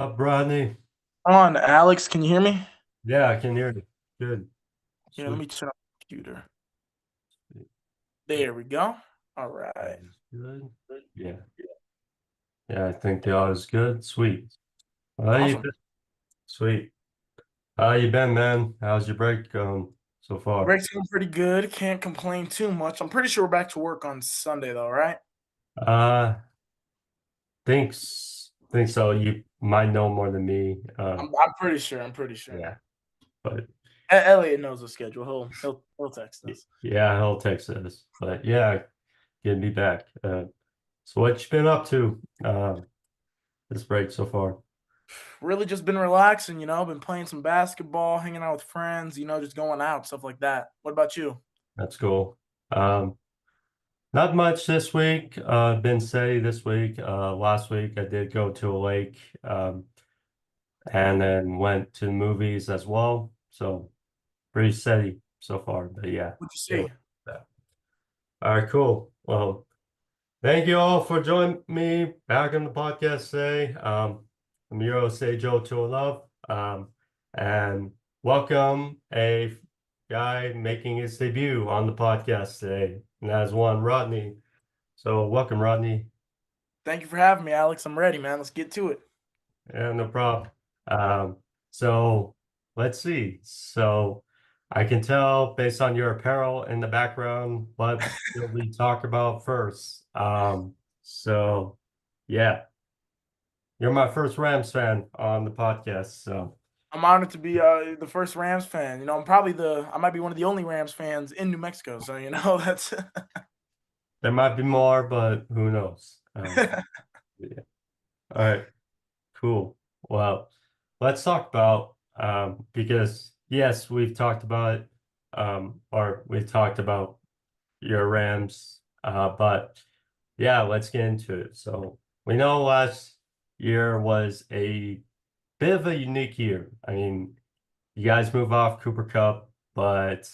Up, Rodney? On, Alex, can you hear me? Yeah, I can hear you. Good. Yeah, let Sweet. me turn on the computer. There we go. All right. Good. Yeah. Yeah, I think the audio is good. Sweet. How you Awesome. been? Sweet. How you been, man? How's your break going so far? Break's going pretty good. Can't complain too much. I'm pretty sure we're back to work on Sunday, though, right? Uh, think so. You might know more than me. I'm pretty sure. I'm pretty sure. Yeah, but Elliot knows the schedule. He'll text us. yeah, he'll text us. But yeah, get me back. So what you been up to this break so far? Really just been relaxing, been playing some basketball, hanging out with friends, just going out, stuff like that. What about you? That's cool. Um, Not much this week. Been steady this week. Last week I did go to a lake, and then went to the movies as well. So pretty steady so far. But yeah, What'd you yeah. see? All right, cool. Well, thank you all for joining me back on the podcast today. I'm your host, Joe to love, and welcome a guy making his debut on the podcast today, and that is one Rodney. So welcome, Rodney. Thank you for having me, Alex. I'm ready, man. Let's get to it. Yeah, no problem. Um, so let's see. So I can tell based on your apparel in the background what we talk about first. So yeah, you're my first Rams fan on the podcast. So I'm honored to be the first Rams fan. I might be one of the only Rams fans in New Mexico. So that's there might be more, but who knows? Yeah. All right, cool. Well, let's talk about because yes, we've talked about it, or we've talked about your Rams. But yeah, let's get into it. So we know last year was a bit of a unique year. I mean, you guys move off Cooper Cup, but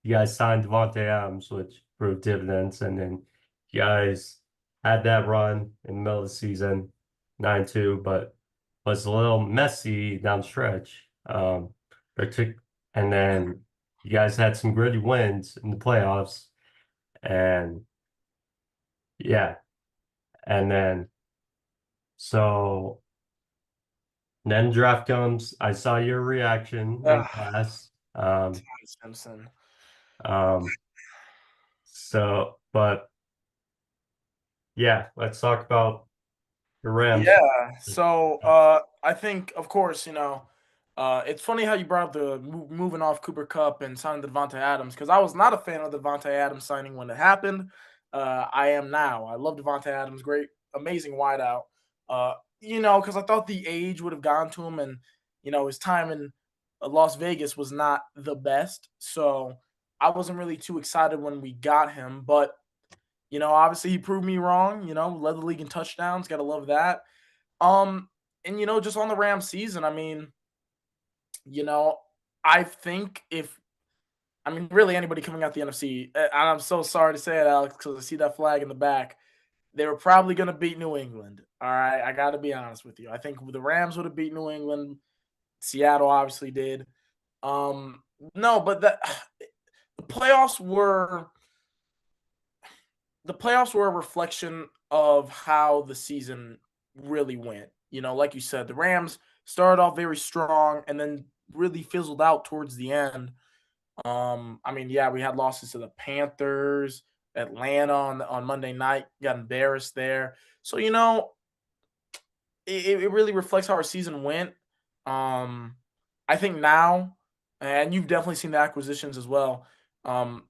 you guys signed Devontae Adams, which proved dividends, and then you guys had that run in the middle of the season, 9-2, but was a little messy down the stretch. Partic and then you guys had some gritty wins in the playoffs. And yeah, and then so then draft comes. I saw your reaction in ah, class. Ty Simpson. Um, but yeah, let's talk about the Rams. Yeah. So I think, of course, it's funny how you brought up the moving off Cooper Cup and signing the Devontae Adams because I was not a fan of the Devontae Adams signing when it happened. I am now. I love Devontae Adams. Great, amazing wideout. Because I thought the age would have gone to him, and his time in Las Vegas was not the best. So I wasn't really too excited when we got him, but obviously he proved me wrong. Led the league in touchdowns. Got to love that. Um, and just on the Rams season, I mean, you know, I think if I mean really anybody coming out the NFC, and I'm so sorry to say it, Alex, because I see that flag in the back. They were probably going to beat New England. All right, I got to be honest with you. I think the Rams would have beat New England. Seattle obviously did. Um, no, but the playoffs were the playoffs were a reflection of how the season really went. Like you said, the Rams started off very strong and then really fizzled out towards the end. I mean, yeah, we had losses to the Panthers, Atlanta on Monday night, got embarrassed there. So it really reflects how our season went. Um, I think now, and you've definitely seen the acquisitions as well. Um,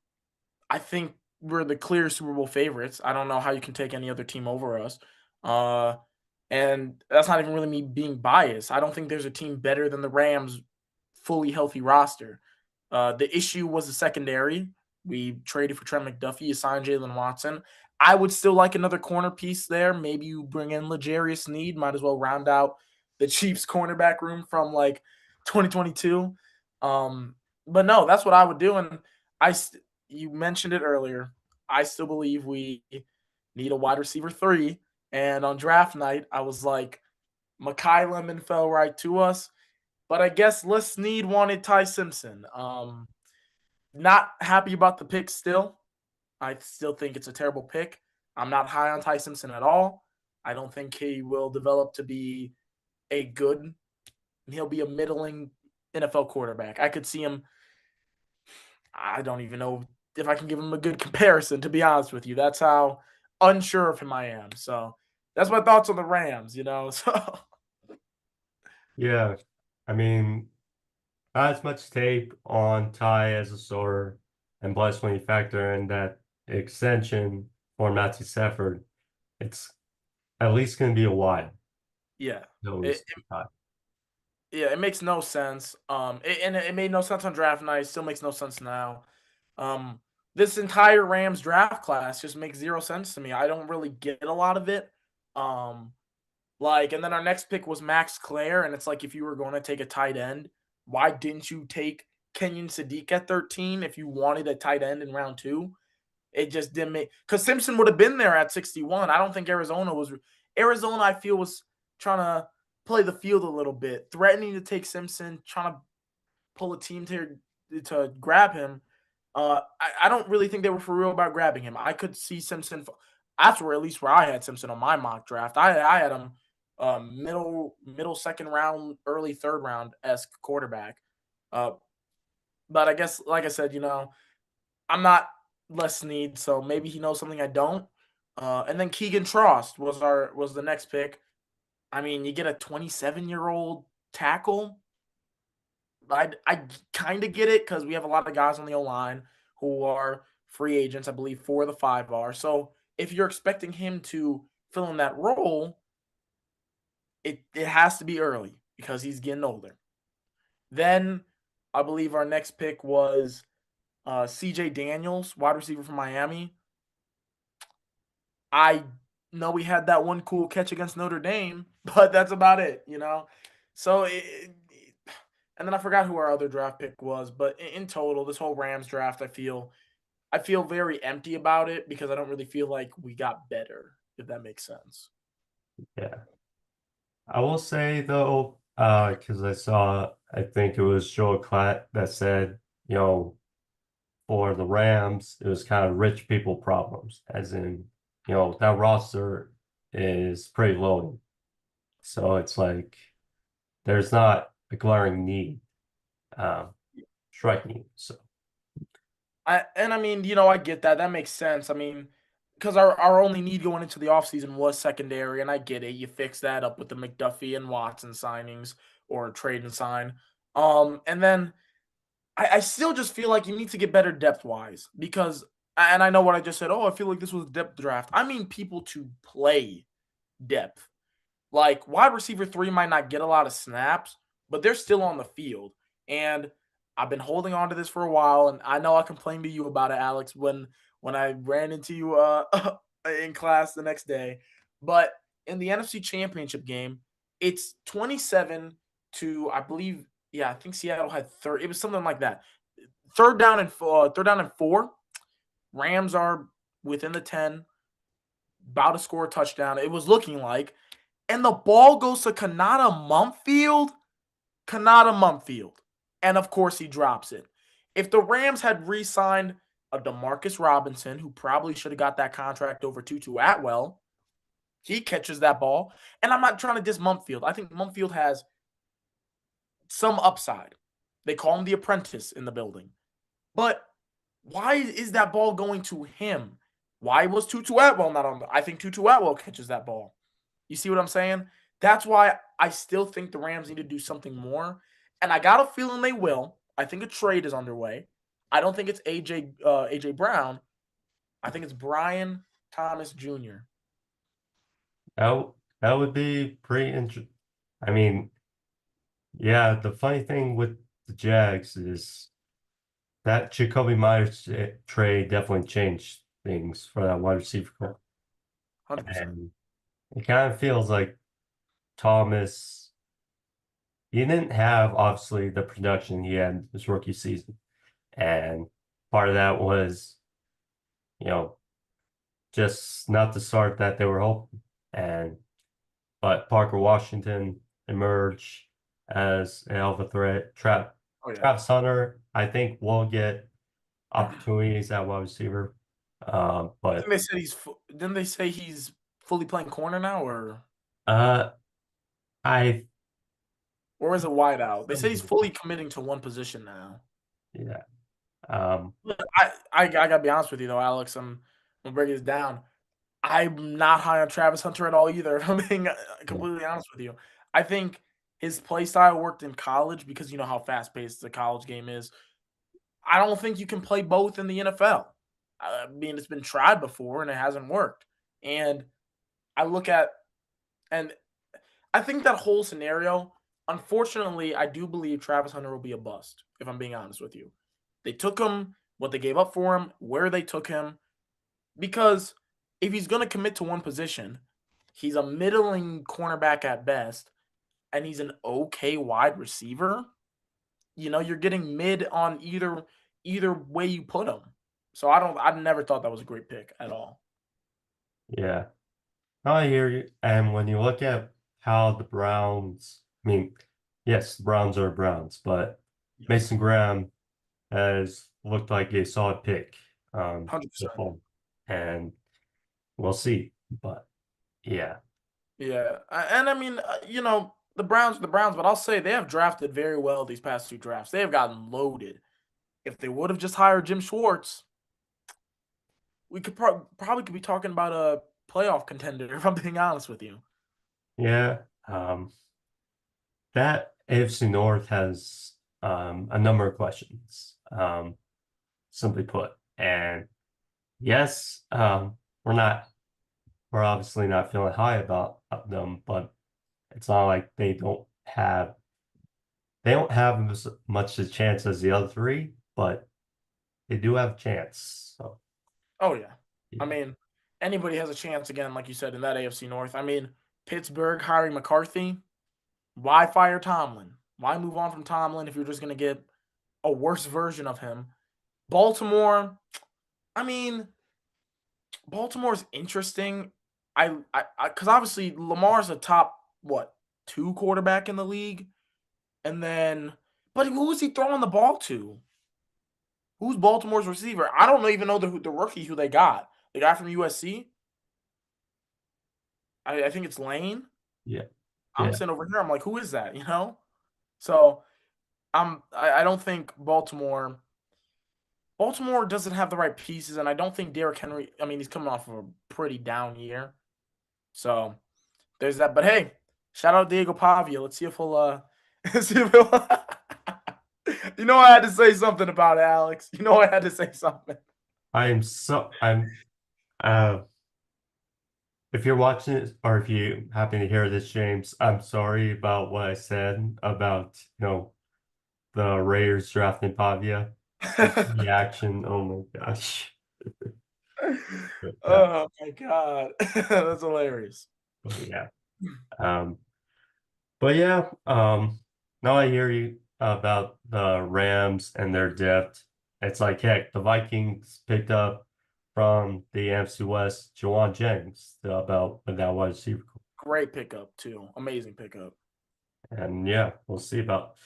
I think we're the clear Super Bowl favorites. I don't know how you can take any other team over us. Uh, and that's not even really me being biased. I don't think there's a team better than the Rams fully healthy roster. The issue was the secondary. We traded for Trent McDuffie, you signed Jalen Watson. I would still like another corner piece there. Maybe you bring in L'Jarius Need. Might as well round out the Chiefs cornerback room from like 2022. But no, that's what I would do. And you mentioned it earlier. I still believe we need a wide receiver 3. And on draft night, I was like, Makai Lemon fell right to us. But I guess Les Snead wanted Ty Simpson. Not happy about the pick still. I still think it's a terrible pick. I'm not high on Ty Simpson at all. I don't think he will develop to be a good. He'll be a middling NFL quarterback. I could see him. I don't even know if I can give him a good comparison, to be honest with you. That's how unsure of him I am. So that's my thoughts on the Rams, you know. So Yeah, I mean, not as much tape on Ty as a starter, and plus when you factor in that extension for Matthew Stafford, it's at least going to be a while. yeah. Those It, Ty. yeah, it makes no sense. And it made no sense on draft night. Still makes no sense now. Um, this entire Rams draft class just makes zero sense to me. I don't really get a lot of it. Um, and then our next pick was Max Clare, and it's like if you were going to take a tight end, why didn't you take Kenyon Sadiq at 13 if you wanted a tight end in round two? It just didn't make because Simpson would have been there at 61. I don't think Arizona. I feel was trying to play the field a little bit, threatening to take Simpson, trying to pull a team to grab him. I don't really think they were for real about grabbing him. I could see Simpson. That's where at least where I had Simpson on my mock draft. I had him middle second round, early third round esque quarterback. Uh, but I guess like I said, I'm not Les Snead, so maybe he knows something I don't. And then Keegan Trost was the next pick. I mean, you get a 27-year-old tackle. I kind of get it because we have a lot of guys on the O line who are free agents. I believe 4 of the 5 are. So if you're expecting him to fill in that role, it has to be early because he's getting older. Then I believe our next pick was CJ Daniels, wide receiver from Miami. I know we had that one cool catch against Notre Dame, but that's about it. So, and then I forgot who our other draft pick was, but in total, this whole Rams draft, I feel very empty about it because I don't really feel like we got better, if that makes sense. Yeah. I will say though, because I saw, I think it was Joel Klatt that said, you know, for the Rams, it was kind of rich people problems, as in, that roster is pretty low. So it's like there's not a glaring need, um, striking. So I mean, I get that. That makes sense. I mean, because our only need going into the offseason was secondary, and I get it. You fix that up with the McDuffie and Watson signings or trade and sign. And then I still just feel like you need to get better depth wise because, and I know what I just said. Oh, I feel like this was a depth draft. I mean, people to play depth. Like wide receiver 3 might not get a lot of snaps, but they're still on the field. And I've been holding on to this for a while, and I know I complained to you about it, Alex, when I ran into you in class the next day. But in the NFC Championship game, it's 27 to I believe, yeah, I think Seattle had third. It was something like that. Third down and 4. Rams are within the 10, about to score a touchdown. It was looking like and the ball goes to Kanata Mumpfield. And of course, he drops it. If the Rams had re signed a Demarcus Robinson, who probably should have got that contract over Tutu Atwell, he catches that ball. And I'm not trying to diss Mumpfield. I think Mumpfield has some upside. They call him the apprentice in the building. But why is that ball going to him? Why was Tutu Atwell not on I think Tutu Atwell catches that ball. You see what I'm saying? That's why I still think the Rams need to do something more. And I got a feeling they will. I think a trade is underway. I don't think it's AJ Brown. I think it's Brian Thomas Jr. that that would be pretty interesting. I mean, yeah, the funny thing with the Jags is that Jacoby Myers trade definitely changed things for that wide receiver core. 100%. And it kind of feels like Thomas, he didn't have obviously the production he had his rookie season. And part of that was, you know, just not the start that they were hoping. And but Parker Washington emerged as a hell of a threat. Oh yeah. Travis Hunter, I think, will get opportunities at wide receiver. Didn't But they say didn't they say he's fully playing corner now, uh, I or is it wide out? They say he's something, fully committing to one position now. yeah. Um, Look, I gotta be honest with you though, Alex. I'm gonna break this down. I'm not high on Travis Hunter at all either. If I'm being yeah, completely honest with you. I think his play style worked in college because you know how fast paced the college game is. I don't think you can play both in the NFL. I mean, it's been tried before and it hasn't worked. And I look at and I think that whole scenario, unfortunately, I do believe Travis Hunter will be a bust, if I'm being honest with you. They took him, what they gave up for him, where they took him, because if he's going to commit to one position, he's a middling cornerback at best, and he's an okay wide receiver. You know, you're getting mid on either way you put him. So I've never thought that was a great pick at all. yeah. I hear you. And when you look at how the Browns, I mean, yes, the Browns are Browns, but Yes. Mason Graham has looked like a solid pick so 100%. far. And we'll see. But yeah, Yeah, and I mean, you know, the Browns, but I'll say they have drafted very well these past 2 drafts. They have gotten loaded. If they would have just hired Jim Schwartz, we could probably could be talking about a playoff contender, if I'm being honest with you. yeah. That AFC North has a number of questions, simply put. And yes, we're obviously not feeling high about them, but it's not like they don't have as much a chance as the other three, but they do have a chance. So Oh yeah, I yeah, mean, anybody has a chance again, like you said in that AFC North. I mean, Pittsburgh hiring McCarthy. Why fire Tomlin? Why move on from Tomlin if you're just gonna get a worse version of him? Baltimore. I mean, Baltimore's interesting. Because obviously Lamar's a top what 2 quarterback in the league, and then but who is he throwing the ball to? Who's Baltimore's receiver? I don't even know the rookie who they got. The guy from USC. I think it's Lane. yeah, I'm yeah, sitting over here. I'm like, who is that? You know. So I don't think Baltimore. Baltimore doesn't have the right pieces, and I don't think Derrick Henry. I mean, he's coming off of a pretty down year, so there's that. But hey, shout out Diego Pavia. Let's see if he'll see if he'll You know I had to say something about it, Alex. You know I had to say something. I'm uh if you're watching it or if you happen to hear this, James, I'm sorry about what I said about, the Raiders drafting Pavia. The action, oh my gosh. But, Oh my god. That's hilarious. yeah. Um, but yeah, now I hear you about the Rams and their depth. It's like, heck, the Vikings picked up from the NFC West, Jawan Jennings, about with that wide receiver. Great pickup too. Amazing pickup. And yeah, we'll see about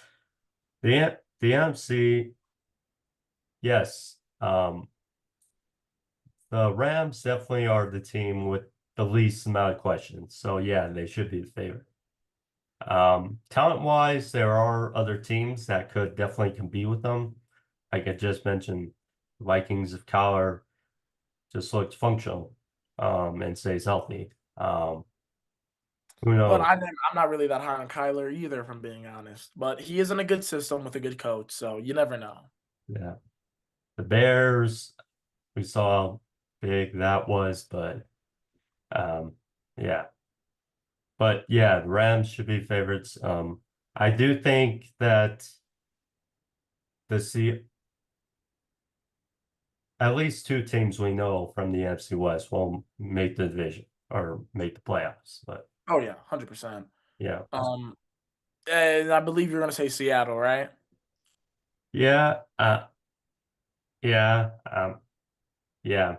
the NFC. Yes, the Rams definitely are the team with the least amount of questions. So yeah, they should be the favorite. Talent-wise, there are other teams that could definitely compete with them. Like I just mentioned, the Vikings if Kyler just looks functional, and stays healthy. Who But knows? I'm not really that high on Kyler either, if I'm being honest. But he is in a good system with a good coach, so you never know. Yeah. The Bears, we saw how big that was, but um, yeah. But yeah, the Rams should be favorites. I do think that the C at least two teams we know from the NFC West will make the division or make the playoffs. But Oh yeah, 100%. yeah, Um, and I believe you're gonna say Seattle, right? yeah, yeah, yeah.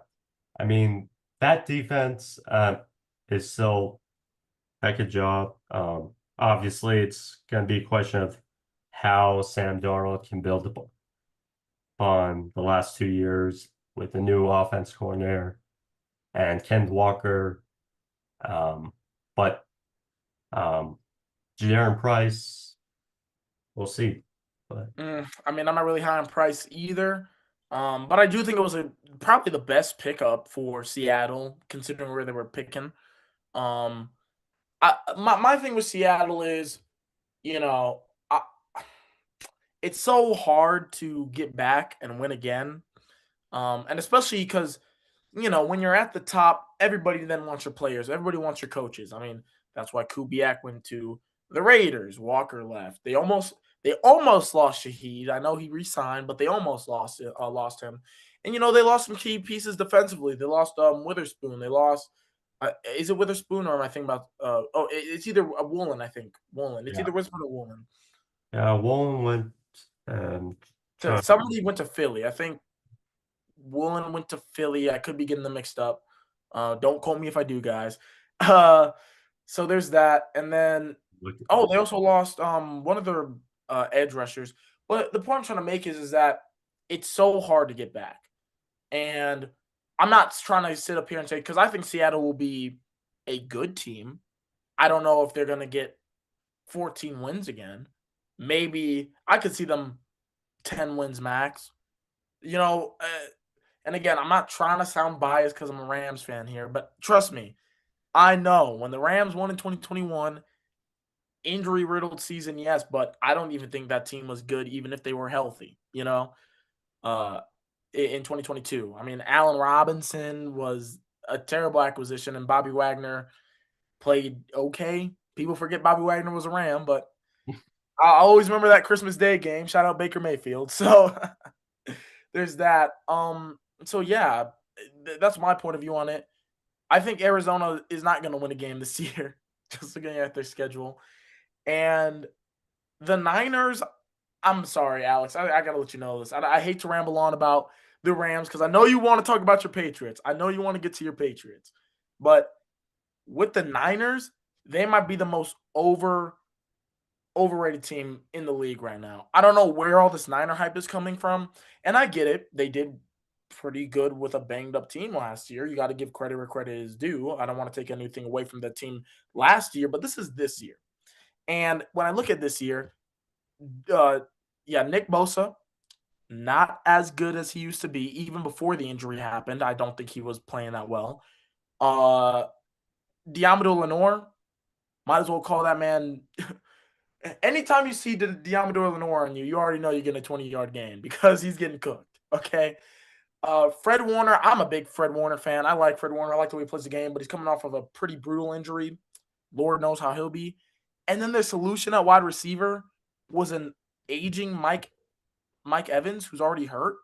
I mean, that defense is still. heck of a job. Obviously, it's going to be a question of how Sam Darnold can build upon the last 2 years with the new offense coordinator and Ken Walker. Um, but um, Jaren Price, we'll see. But I mean, I'm not really high on Price either, but I do think it was probably the best pickup for Seattle considering where they were picking. Um, my thing with Seattle is, you know, I, it's so hard to get back and win again, and especially because when you're at the top, everybody then wants your players. Everybody wants your coaches. I mean, that's why Kubiak went to the Raiders. Walker left. They almost lost Shaheed. I know he resigned, but they almost lost him. And they lost some key pieces defensively. They lost Witherspoon. They lost. Is it Witherspoon or am I thinking about? It's either Woolen. I think Woolen. It's yeah, either Witherspoon or Woolen. yeah, Woolen went and trying. Somebody went to Philly. I think Woolen went to Philly. I could be getting them mixed up. Don't quote me if I do, guys. Uh, so there's that, and then they also lost one of their edge rushers. But the point I'm trying to make is that it's so hard to get back, and I'm not trying to sit up here and say because I think Seattle will be a good team. I don't know if they're going to get 14 wins again. Maybe I could see them 10 wins max. You know, and again, I'm not trying to sound biased because I'm a Rams fan here, but trust me, I know when the Rams won in 2021, injury riddled season, yes, but I don't even think that team was good, even if they were healthy, uh, in 2022. I mean, Allen Robinson was a terrible acquisition, and Bobby Wagner played okay. People forget Bobby Wagner was a Ram, but I always remember that Christmas Day game. Shout out Baker Mayfield. So there's that. So yeah, that's my point of view on it. I think Arizona is not going to win a game this year, just looking at their schedule. And the Niners, I'm sorry, Alex. I got to let you know this. I hate to ramble on about the Rams because I know you want to talk about your Patriots. I know you want to get to your Patriots. But with the Niners, they might be the most overrated team in the league right now. I don't know where all this Niner hype is coming from. And I get it. They did pretty good with a banged up team last year. You got to give credit where credit is due. I don't want to take anything away from the team last year, but this is this year. And when I look at this year, uh, yeah, Nick Bosa, not as good as he used to be, even before the injury happened. I don't think he was playing that well. Uh, Diamador Lenore, might as well call that man. Anytime you see the Diamador Lenore on you, you already know you're getting a 20-yard game because he's getting cooked. Okay. Fred Warner, I'm a big Fred Warner fan. I like Fred Warner. I like the way he plays the game, but he's coming off of a pretty brutal injury. Lord knows how he'll be. And then their solution at wide receiver was an aging Mike Evans, who's already hurt.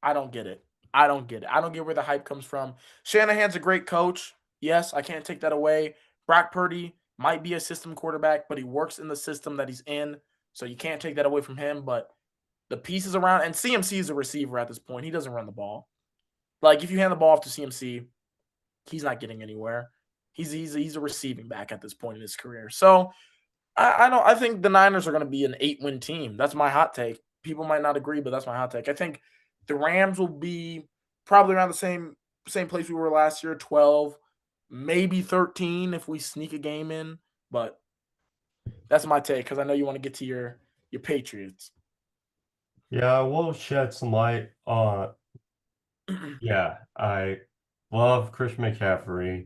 I don't get it. I don't get it. I don't get where the hype comes from. Shanahan's a great coach. Yes, I can't take that away. Brock Purdy might be a system quarterback, but he works in the system that he's in. So you can't take that away from him. But the pieces around, and CMC is a receiver at this point. He doesn't run the ball. Like if you hand the ball off to CMC, he's not getting anywhere. He's a receiving back at this point in his career. So I don't. I think the Niners are going to be an 8-win team. That's my hot take. People might not agree, but that's my hot take. I think the Rams will be probably around the same place we were last year, 12, maybe 13 if we sneak a game in. But that's my take because I know you want to get to your Patriots. Yeah, we'll shed some light on. Yeah, I love Christian McCaffrey.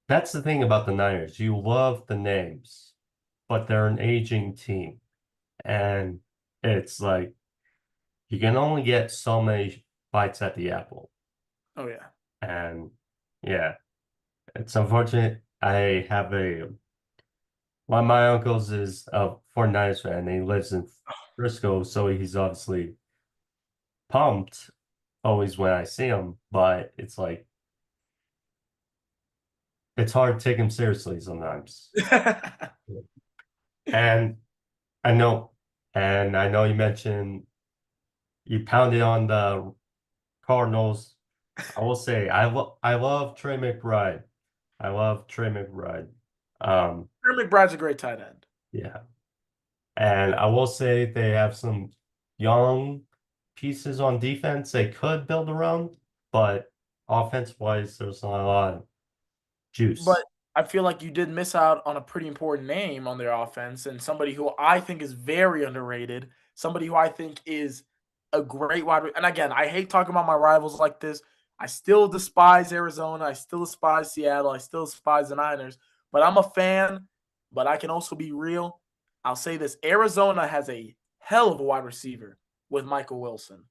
That's the thing about the Niners. You love the names, but they're an aging team. And it's like you can only get so many bites at the apple. Oh yeah. And yeah, it's unfortunate. I have one of my uncles is a 49ers fan and he lives in Frisco, so he's obviously pumped always when I see him, but it's like it's hard to take him seriously sometimes. And I know, and I know you mentioned you pounded on the Cardinals. I will say I love Trey McBride. I love Trey McBride. Trey McBride's a great tight end. Yeah. And I will say they have some young pieces on defense they could build around, but offense wise, there's not a lot of But juice. I feel like you did miss out on a pretty important name on their offense and somebody who I think is very underrated, somebody who I think is a great and again, I hate talking about my rivals like this. I still despise Arizona. I still despise Seattle. I still despise the Niners, but I'm a fan, but I can also be real. I'll say this, Arizona has a hell of a wide receiver with Michael Wilson.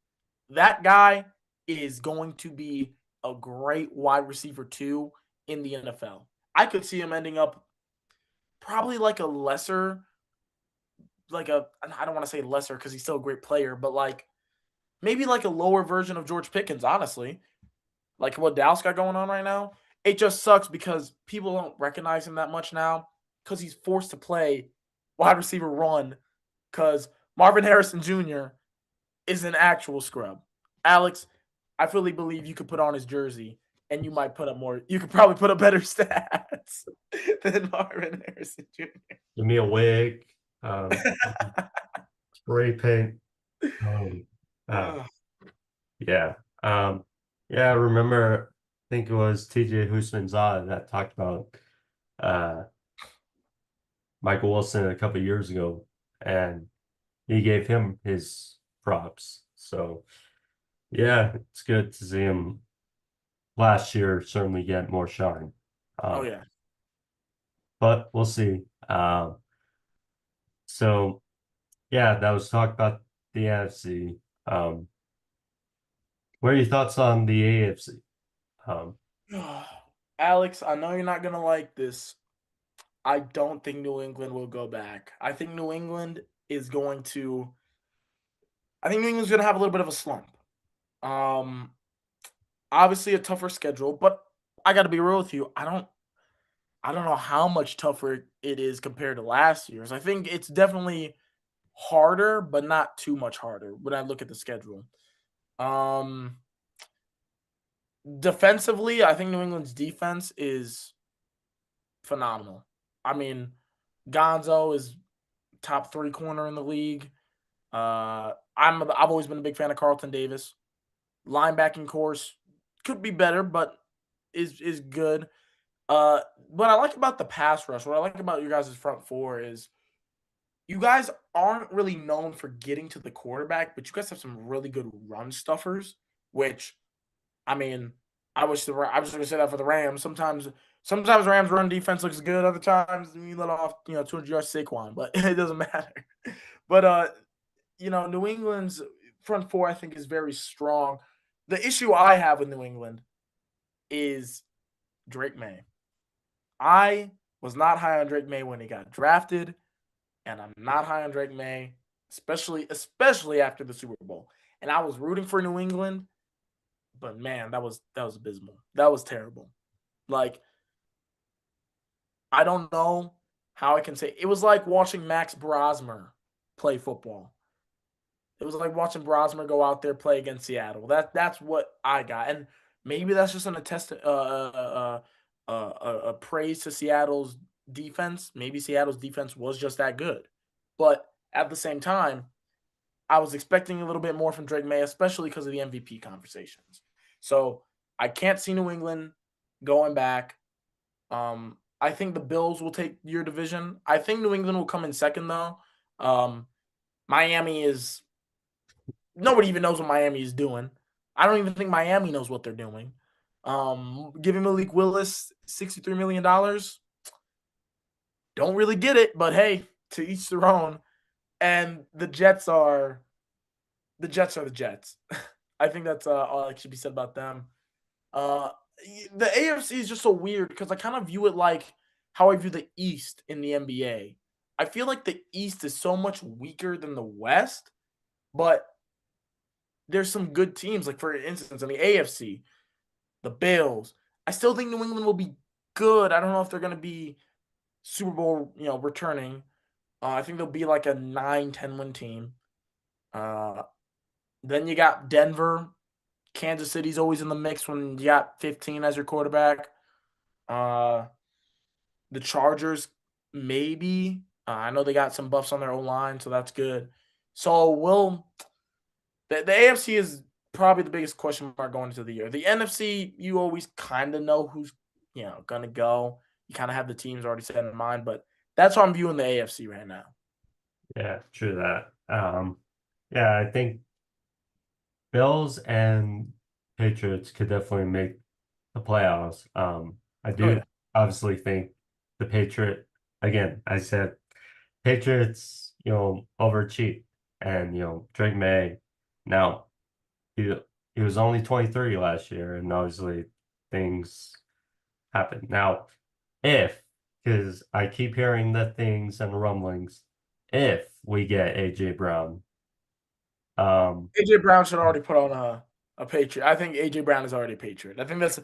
That guy is going to be a great wide receiver too in the NFL. I could see him ending up probably like a lesser, like a, I don't want to say lesser because he's still a great player, but like maybe like a lower version of George Pickens, honestly. Like what Dallas got going on right now. It just sucks because people don't recognize him that much now because he's forced to play wide receiver run because Marvin Harrison Jr. is an actual scrub. Alex, I fully believe you could put on his jersey and you might put up more. You could probably put up better stats than Marvin Harrison Give me a wig, Jr. spray paint. Um, uh, Ugh. yeah. Um, yeah, I remember, I think it was TJ Houshmandzadeh that talked about uh, Michael Wilson a couple of years ago, and he gave him his props. So, yeah, it's good to see him last year certainly get more shine. Oh Um, yeah. but we'll see. So, yeah, that was talk about the NFC. Um, what are your thoughts on the AFC? Um, Alex, I know you're not gonna like this. I don't think New England will go back. I think New England is going to. I think New England's gonna have a little bit of a slump. Um, Obviously a tougher schedule, but I got to be real with you. I don't know how much tougher it is compared to last year's. I think it's definitely harder, but not too much harder when I look at the schedule. Um, Defensively, I think New England's defense is phenomenal. I mean, Gonzo is top 3 corner in the league. I've always been a big fan of Carlton Davis. Linebacking course could be better, but is good. Uh, what I like about the pass rush, what I like about you guys' front four is you guys aren't really known for getting to the quarterback, but you guys have some really good run stuffers, which I mean, I was going to say that for the Rams. Sometimes Rams run defense looks good. Other times you let off 200 yards Saquon, but it doesn't matter. But New England's front four I think is very strong. The issue I have with New England is Drake May. I was not high on Drake May when he got drafted, and I'm not high on Drake May, especially after the Super Bowl. And I was rooting for New England, but man, that was abysmal. That was terrible. Like I don't know how I can say it was like watching Max Brosmer play football. It was like watching Brosmer go out there play against Seattle. That's what I got, and maybe that's just a praise to Seattle's defense. Maybe Seattle's defense was just that good, but at the same time, I was expecting a little bit more from Drake May, especially because of the MVP conversations. So I can't see New England going back. I think the Bills will take your division. I think New England will come in second though. Um, Miami is nobody even knows what Miami is doing. I don't even think Miami knows what they're doing. Giving Malik Willis $63 million. Don't really get it, but hey, to each their own. And the Jets are the Jets. I think that's all that should be said about them. Uh, the AFC is just so weird because I kind of view it like how I view the East in the NBA. I feel like the East is so much weaker than the West, but there's some good teams. Like for instance, in the AFC, the Bills. I still think New England will be good. I don't know if they're going to be Super Bowl, returning. I think they'll be like a 9-10 win team. Uh, then you got Denver, Kansas City's always in the mix when you got 15 as your quarterback. Uh, the Chargers, maybe. I know they got some buffs on their O line, so that's good. So the AFC is probably the biggest question mark going into the year. The NFC, you always kind of know who's gonna go. You kind of have the teams already set in mind, but that's how I'm viewing the AFC right now. Yeah, true that. Yeah, I think Bills and Patriots could definitely make the playoffs. I Oh do yeah, obviously think the again, I said Patriots, overachieved, and Drake May. Now he he was only 23 last year, and obviously things happen. Now, if because I keep hearing the things and rumblings, if we get AJ Brown, um, AJ Brown should already put on a Patriot. I think AJ Brown is already a Patriot. I think that's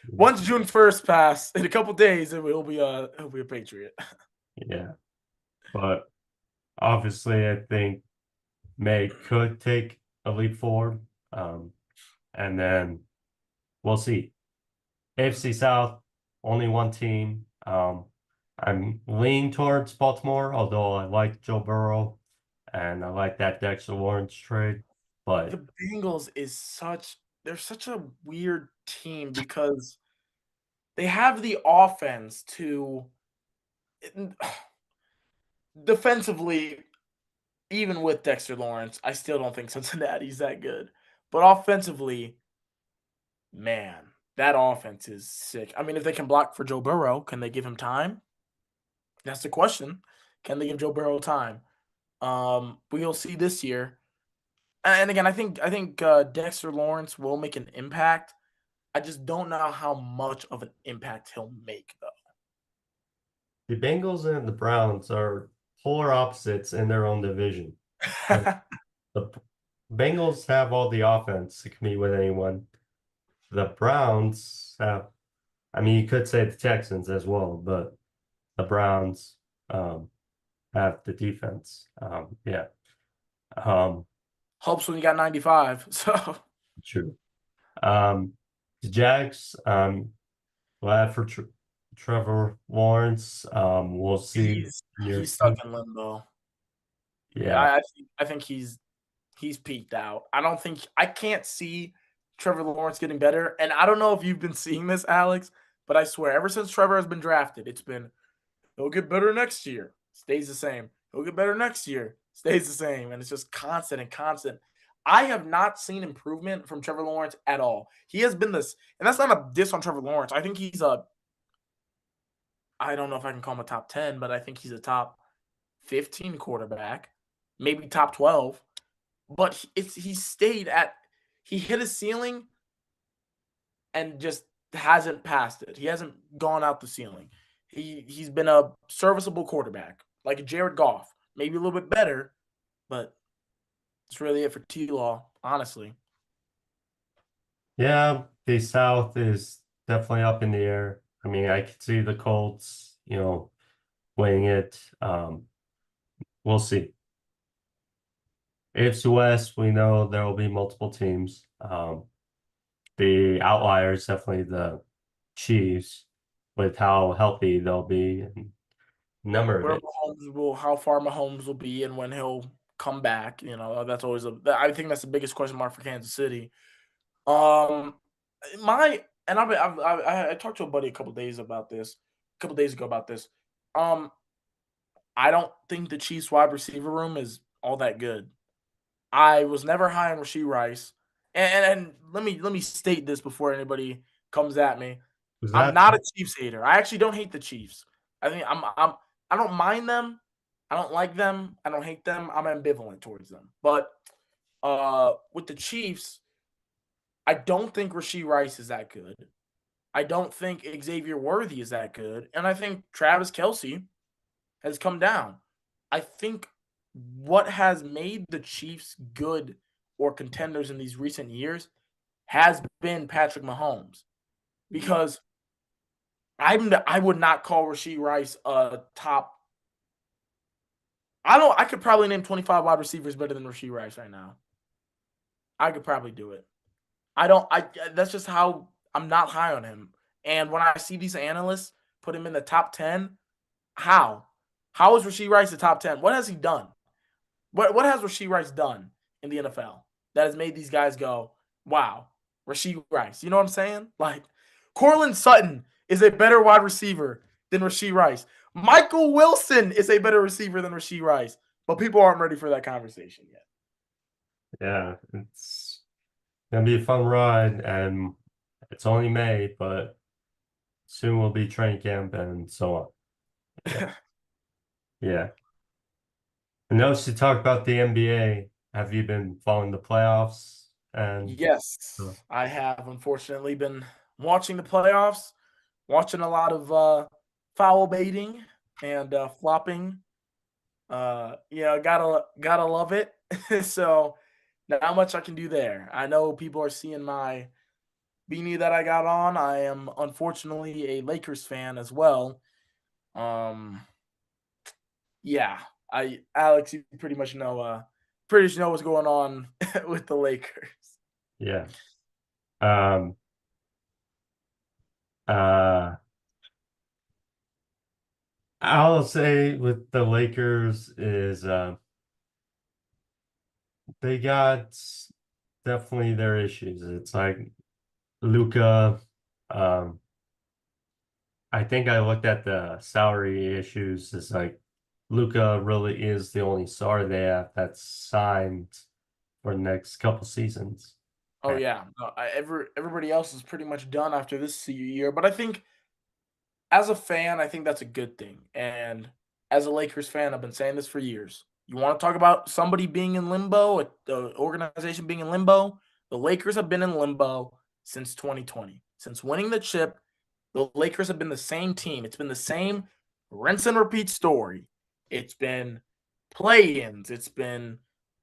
once June 1st pass in a couple days, he'll be a Patriot. yeah, but obviously I think May could take a leap forward, and then we'll see. AFC South, only one team. I'm leaning towards Baltimore, although I like Joe Burrow and I like that Dexter Lawrence trade. But The Bengals they're such a weird team because they have the offense to defensively, even with Dexter Lawrence, I still don't think Cincinnati's that good. But offensively, man, that offense is sick. I mean, if they can block for Joe Burrow, can they give him time? That's the question. Can they give Joe Burrow time? We'll see this year. And again, I think Dexter Lawrence will make an impact. I just don't know how much of an impact he'll make, though. the Bengals and the Browns are polar opposites in their own division. The the Bengals have all the offense to compete with anyone. The Browns have, I mean, you could say the Texans as well, but the Browns um, have the defense. Yeah, um, Helps when you got 95. So true. Um, the Jags, glad for Trevor Lawrence. We'll see year he's stuck two. in limbo. Yeah, Yeah, I think he's peaked out. I can't see Trevor Lawrence getting better. And I don't know if you've been seeing this, Alex, but I swear, ever since Trevor has been drafted, it's been he'll get better next year, stays the same. He'll get better next year, stays the same. And it's just constant and constant. I have not seen improvement from Trevor Lawrence at all. He has been this, and that's not a diss on Trevor Lawrence. I think I don't know if I can call him a top 10, but I think he's a top 15 quarterback, maybe top 12. But he stayed at he hit his ceiling and just hasn't passed it. He hasn't gone out the ceiling. He's been a serviceable quarterback, like a Jared Goff, maybe a little bit better, but that's really it for T Law, honestly. yeah. The South is definitely up in the air. I mean, I could see the Colts, winning it. We'll see. AFC West, we know there will be multiple teams. The outlier is definitely the Chiefs with how healthy they'll be and number of Where it. Mahomes will, how far Mahomes will be, and when he'll come back. That's always I think that's the biggest question mark for Kansas City. Um, my and I talked to a buddy a couple days ago about this. Um, I don't think the Chiefs wide receiver room is all that good. I was never high on Rasheed Rice, and let me state this before anybody comes at me. Was I'm that not a Chiefs hater. I actually don't hate the Chiefs. I think I don't mind them. I don't like them. I don't hate them. I'm ambivalent towards them. But with the Chiefs, I don't think Rasheed Rice is that good. I don't think Xavier Worthy is that good, and I think Travis Kelsey has come down. I think what has made the Chiefs good or contenders in these recent years has been Patrick Mahomes because I would not call Rasheed Rice a top. I could probably name 25 wide receivers better than Rasheed Rice right now. I could probably do it. I don't. I That's just how I'm not high on him. And when I see these analysts put him in the top 10, how? How is Rashee Rice the top 10? What has he done? What has Rashee Rice done in the NFL that has made these guys go, wow, Rashee Rice? You know what I'm saying? Like, Cortland Sutton is a better wide receiver than Rashee Rice. Michael Wilson is a better receiver than Rashee Rice, but people aren't ready for that conversation yet. Yeah, it's gonna be a fun ride, and it's only May, but soon will be training camp and so on. Yeah, yeah. And now to talk about the NBA, have you been following the playoffs and Yes, uh, I have unfortunately been watching the playoffs, watching a lot of foul baiting and flopping. Yeah, gotta love it. So not much I can do there. I know people are seeing my beanie that I got on. I am unfortunately a Lakers fan as well. Um, yeah, I Alex, you pretty much know what's going on with the Lakers. yeah. Um uh I'll say with the Lakers is they got definitely their issues. It's like Luca, um I think I looked at the salary issues. It's like Luca really is the only star they have that's signed for the next couple seasons. Oh yeah, no, everybody else is pretty much done after this year. But I think as a fan, I think that's a good thing. And as a Lakers fan, I've been saying this for years. You want to talk about somebody being in limbo, the organization being in limbo? The Lakers have been in limbo since 2020. Since winning the chip, the Lakers have been the same team. It's been the same rinse and repeat story. It's been play-ins. It's been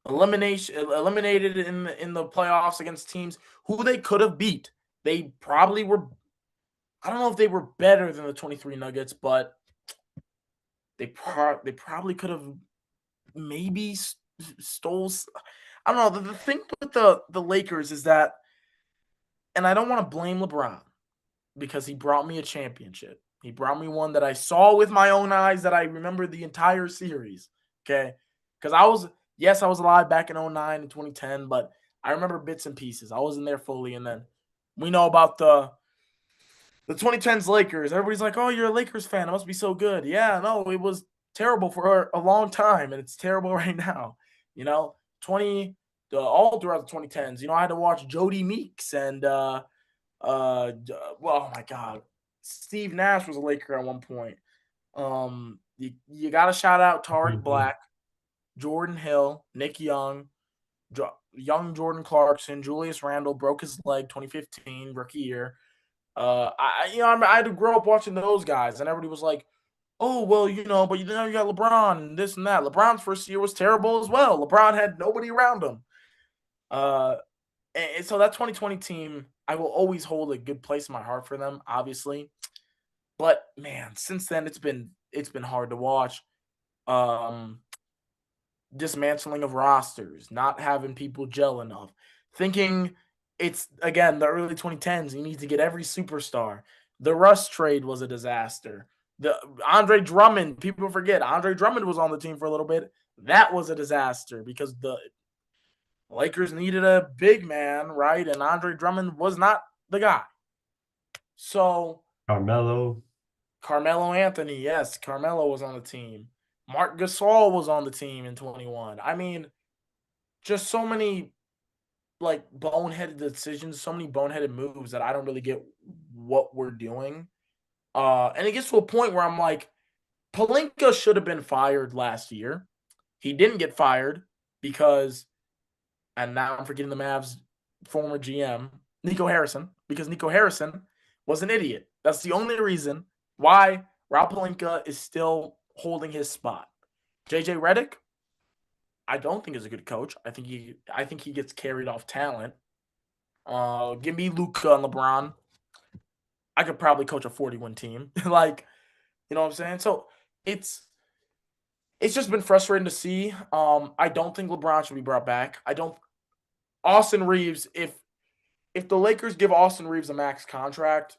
eliminated in the playoffs against teams who they could have beat. They probably were. I don't know if they were better than the 23 Nuggets, but they probably could have maybe stole. I don't know. The thing with the Lakers is that, and I don't want to blame LeBron because he brought me a championship. He brought me one that I saw with my own eyes that I remember the entire series. Okay. Because yes, I was alive back in '09 and 2010, but I remember bits and pieces. I wasn't there fully. And then we know about the 2010s Lakers. Everybody's like, "Oh, you're a Lakers fan. It must be so good." Yeah, no, it was terrible for a long time, and it's terrible right now. You know, 20 all throughout the 2010s. I had to watch Jody Meeks and well, oh my God, Steve Nash was a Laker at one point. You got to shout out Tariq Mhm. Black, Jordan Hill, Nick Young, young Jordan Clarkson, Julius Randle broke his leg 2015 rookie year. I had to grow up watching those guys, and everybody was like, "Oh, well, but you got LeBron and this and that." LeBron's first year was terrible as well. LeBron had nobody around him. Uh, and so that 2020 team, I will always hold a good place in my heart for them, obviously. But man, since then it's been hard to watch. Um, Dismantling of rosters, not having people gel enough, thinking it's again the early 2010s. You need to get every superstar. The Russ trade was a disaster. The Andre Drummond, people forget Andre Drummond was on the team for a little bit. That was a disaster because the Lakers needed a big man, right? And Andre Drummond was not the guy. So Carmelo. Carmelo Anthony, yes, Carmelo was on the team. Mark Gasol was on the team in 21. I mean, just so many like boneheaded decisions, so many boneheaded moves that I don't really get what we're doing. And it gets to a point where I'm like, Palinka should have been fired last year. He didn't get fired because, and now I'm forgetting the Mavs former GM, Nico Harrison, because Nico Harrison was an idiot. That's the only reason why Rob Palinka is still holding his spot. JJ Redick, I don't think is a good coach. I think he gets carried off talent. Give me Luca and LeBron. I could probably coach a 41 team. Like, you know what I'm saying? So it's it's just been frustrating to see. I don't think LeBron should be brought back. I don't Austin Reeves, if if the Lakers give Austin Reeves a max contract,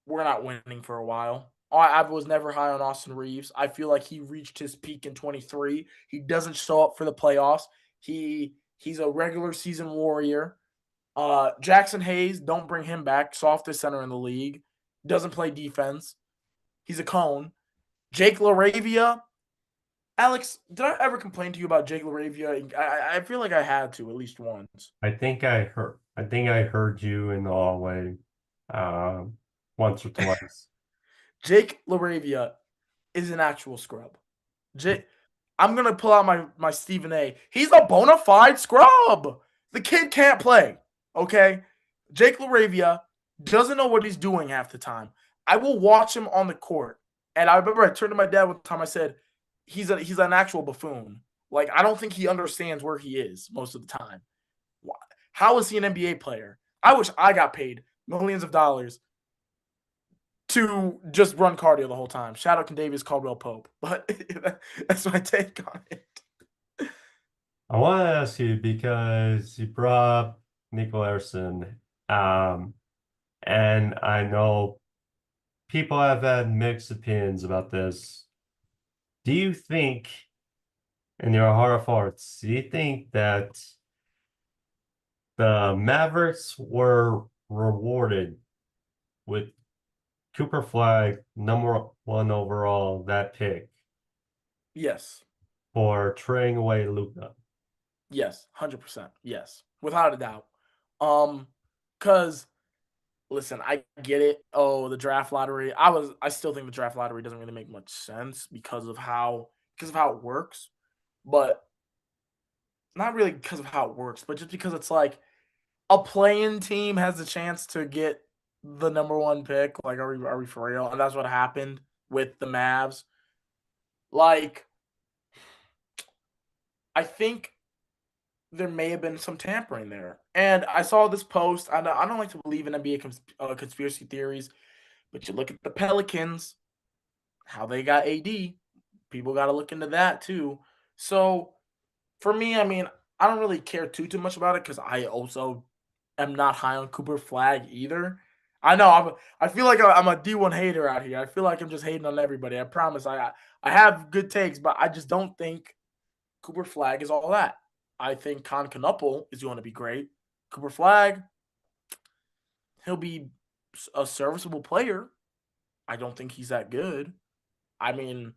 we're not winning for a while. I was never high on Austin Reeves. I feel like he reached his peak in 23. He doesn't show up for the playoffs. He's a regular season warrior. Jackson Hayes, don't bring him back. Softest center in the league. Doesn't play defense. He's a cone. Jake LaRavia. Alex, did I ever complain to you about Jake LaRavia? I feel like I had to at least once. I think I heard you in the hallway um once or twice. Jake LaRavia is an actual scrub. J- I'm gonna pull out my Stephen A. He's a bona fide scrub. The kid can't play. Okay, Jake LaRavia doesn't know what he's doing half the time. I will watch him on the court, and I remember I turned to my dad one time. I said, he's an actual buffoon. Like I don't think he understands where he is most of the time. How is he an NBA player? I wish I got paid millions of dollars to just run cardio the whole time. Shout out Davis Caldwell Pope, but that's my take on it. I want to ask you because you brought up Nico Larson, um, and I know people have had mixed opinions about this. Do you think, in your heart of hearts, do you think that the Mavericks were rewarded with Cooper Flag, #1 overall, that pick, Yes, for trading away Luka? yes, 100%. Yes, without a doubt. Because listen, I get it. Oh, the draft lottery. I still think the draft lottery doesn't really make much sense because of how it works, but not really because of how it works, but just because it's like a playing team has a chance to get the number 1 pick. Like, are we for real? And that's what happened with the Mavs. Like, I think there may have been some tampering there. And I saw this post. I don't like to believe in NBA conspiracy theories, but you look at the Pelicans, how they got AD. People got to look into that too. So for me, I mean, I don't really care too much about it because I also am not high on Cooper Flag either. I know I feel like I'm a D1 hater out here. I feel like I'm just hating on everybody. I promise I have good takes, but I just don't think Cooper Flag is all that. I think Con Canuple is going to be great. Cooper Flag, he'll be a serviceable player. I don't think he's that good. I mean,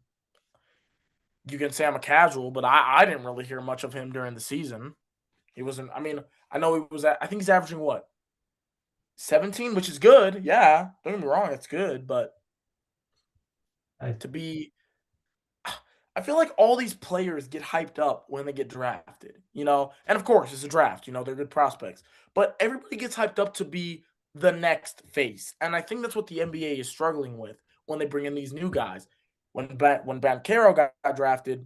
you can say I'm a casual, but I didn't really hear much of him during the season. He wasn't. I mean, I know he was. I think he's averaging what 17, which is good. Yeah, don't get me wrong, it's good, but I to be, I feel like all these players get hyped up when they get drafted, and of course it's a draft. They're good prospects, but everybody gets hyped up to be the next face, and I think that's what the NBA is struggling with when they bring in these new guys. When Bankero got drafted,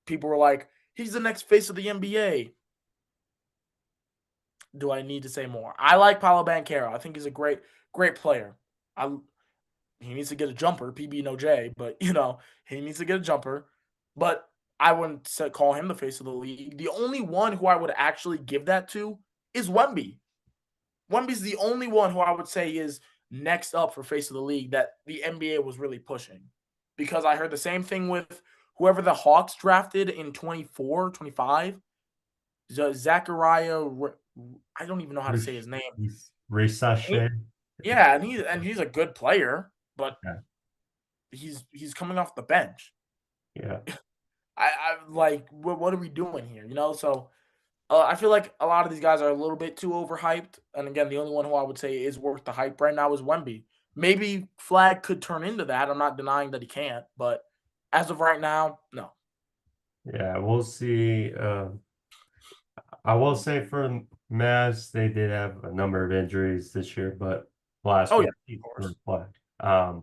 people were like, "He's the next face of the NBA." Do I need to say more? I like Paolo Banchero. I think he's a great player. I He needs to get a jumper, PB no J, but he needs to get a jumper. But I wouldn't call him the face of the league. The only one who I would actually give that to is Wemby. Wemby's the only one who I would say is next up for face of the league that the NBA was really pushing. Because I heard the same thing with whoever the Hawks drafted in 24, 25. Zachariah, I don't even know how to say his name. Risashe. Yeah, and he's a good player, but Yeah, he's coming off the bench. yeah. I like what are we doing here? So I feel like a lot of these guys are a little bit too overhyped. And again, the only one who I would say is worth the hype right now is Wemby. Maybe Flag could turn into that. I'm not denying that he can't, but as of right now, no. Yeah, we'll see. I will say for Mavs, they did have a number of injuries this year, but last Oh yeah, week of he course. were playing. As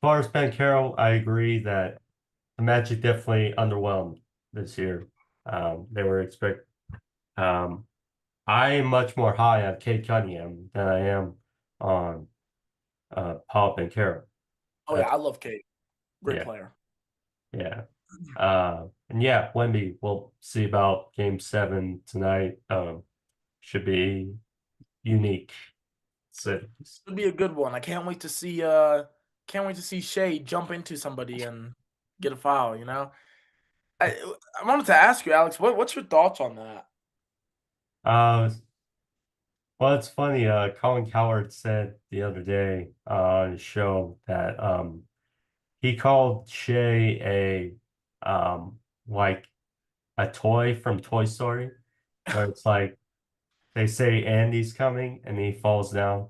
far as Ben Carroll, I agree that the Magic definitely underwhelmed this year. They were expect. Um, I am much more high on Kate Cunningham than I am on Paul Ben Carroll. Oh yeah, That's I love Kate. Great yeah, player. yeah. And yeah, Wemby, we'll see about game 7 tonight. Should be unique cities. It'll be a good one. I can't wait to see Shea jump into somebody and get a foul, you know? I I wanted to ask you, Alex, what's your thoughts on that? Uh, well, it's funny. Colin Cowherd said the other day on his show that he called Shay like a toy from Toy Story, where it's like they say Andy's coming and he falls down.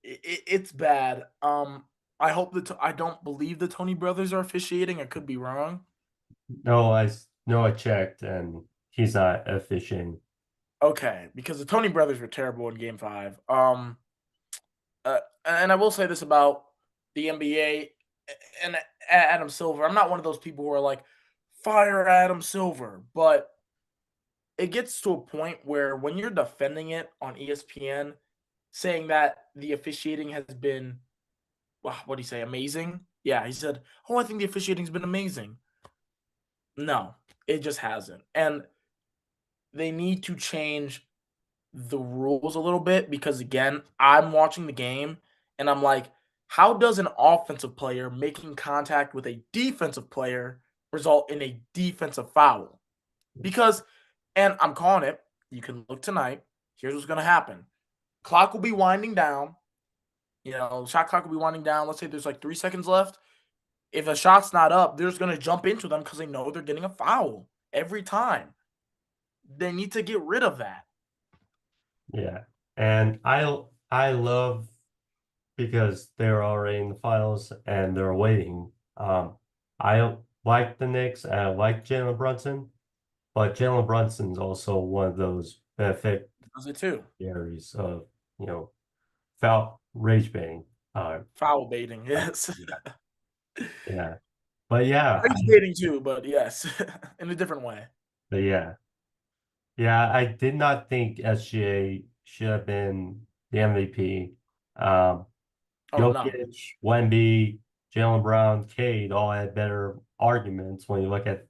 It's bad. I hope that I don't believe the Tony brothers are officiating. I could be wrong. No, I checked and he's not officiating. Okay, because the Tony brothers were terrible in Game 5. And I will say this about the NBA and Adam Silver. I'm not one of those people who are like, fire Adam Silver, but it gets to a point where when you're defending it on ESPN, saying that the officiating has been, what do you say, amazing? Yeah, he said, oh, I think the officiating's been amazing. No, it just hasn't. And they need to change the rules a little bit because again, I'm watching the game and I'm like, how does an offensive player making contact with a defensive player result in a defensive foul? Because, and I'm calling it, you can look tonight. Here's what's going to happen. Clock will be winding down. You know, shot clock will be winding down. Let's say there's like 3 seconds left. If a shot's not up, they're just going to jump into them because they know they're getting a foul every time. They need to get rid of that. Yeah. And I love because they're already in the finals and they're waiting. I like the Knicks and I like Jalen Brunson, but Jalen Brunson's also one of those Does it too. beneficiaries of, foul rage baiting. Foul baiting, Like, yes. yeah, yeah. But yeah, Rage baiting too, but yes, in a different way. but yeah. Yeah, I did not think SGA should have been the MVP. Um, Oh no. Jokic, Wemby, Jalen Brown, Cade all had better arguments when you look at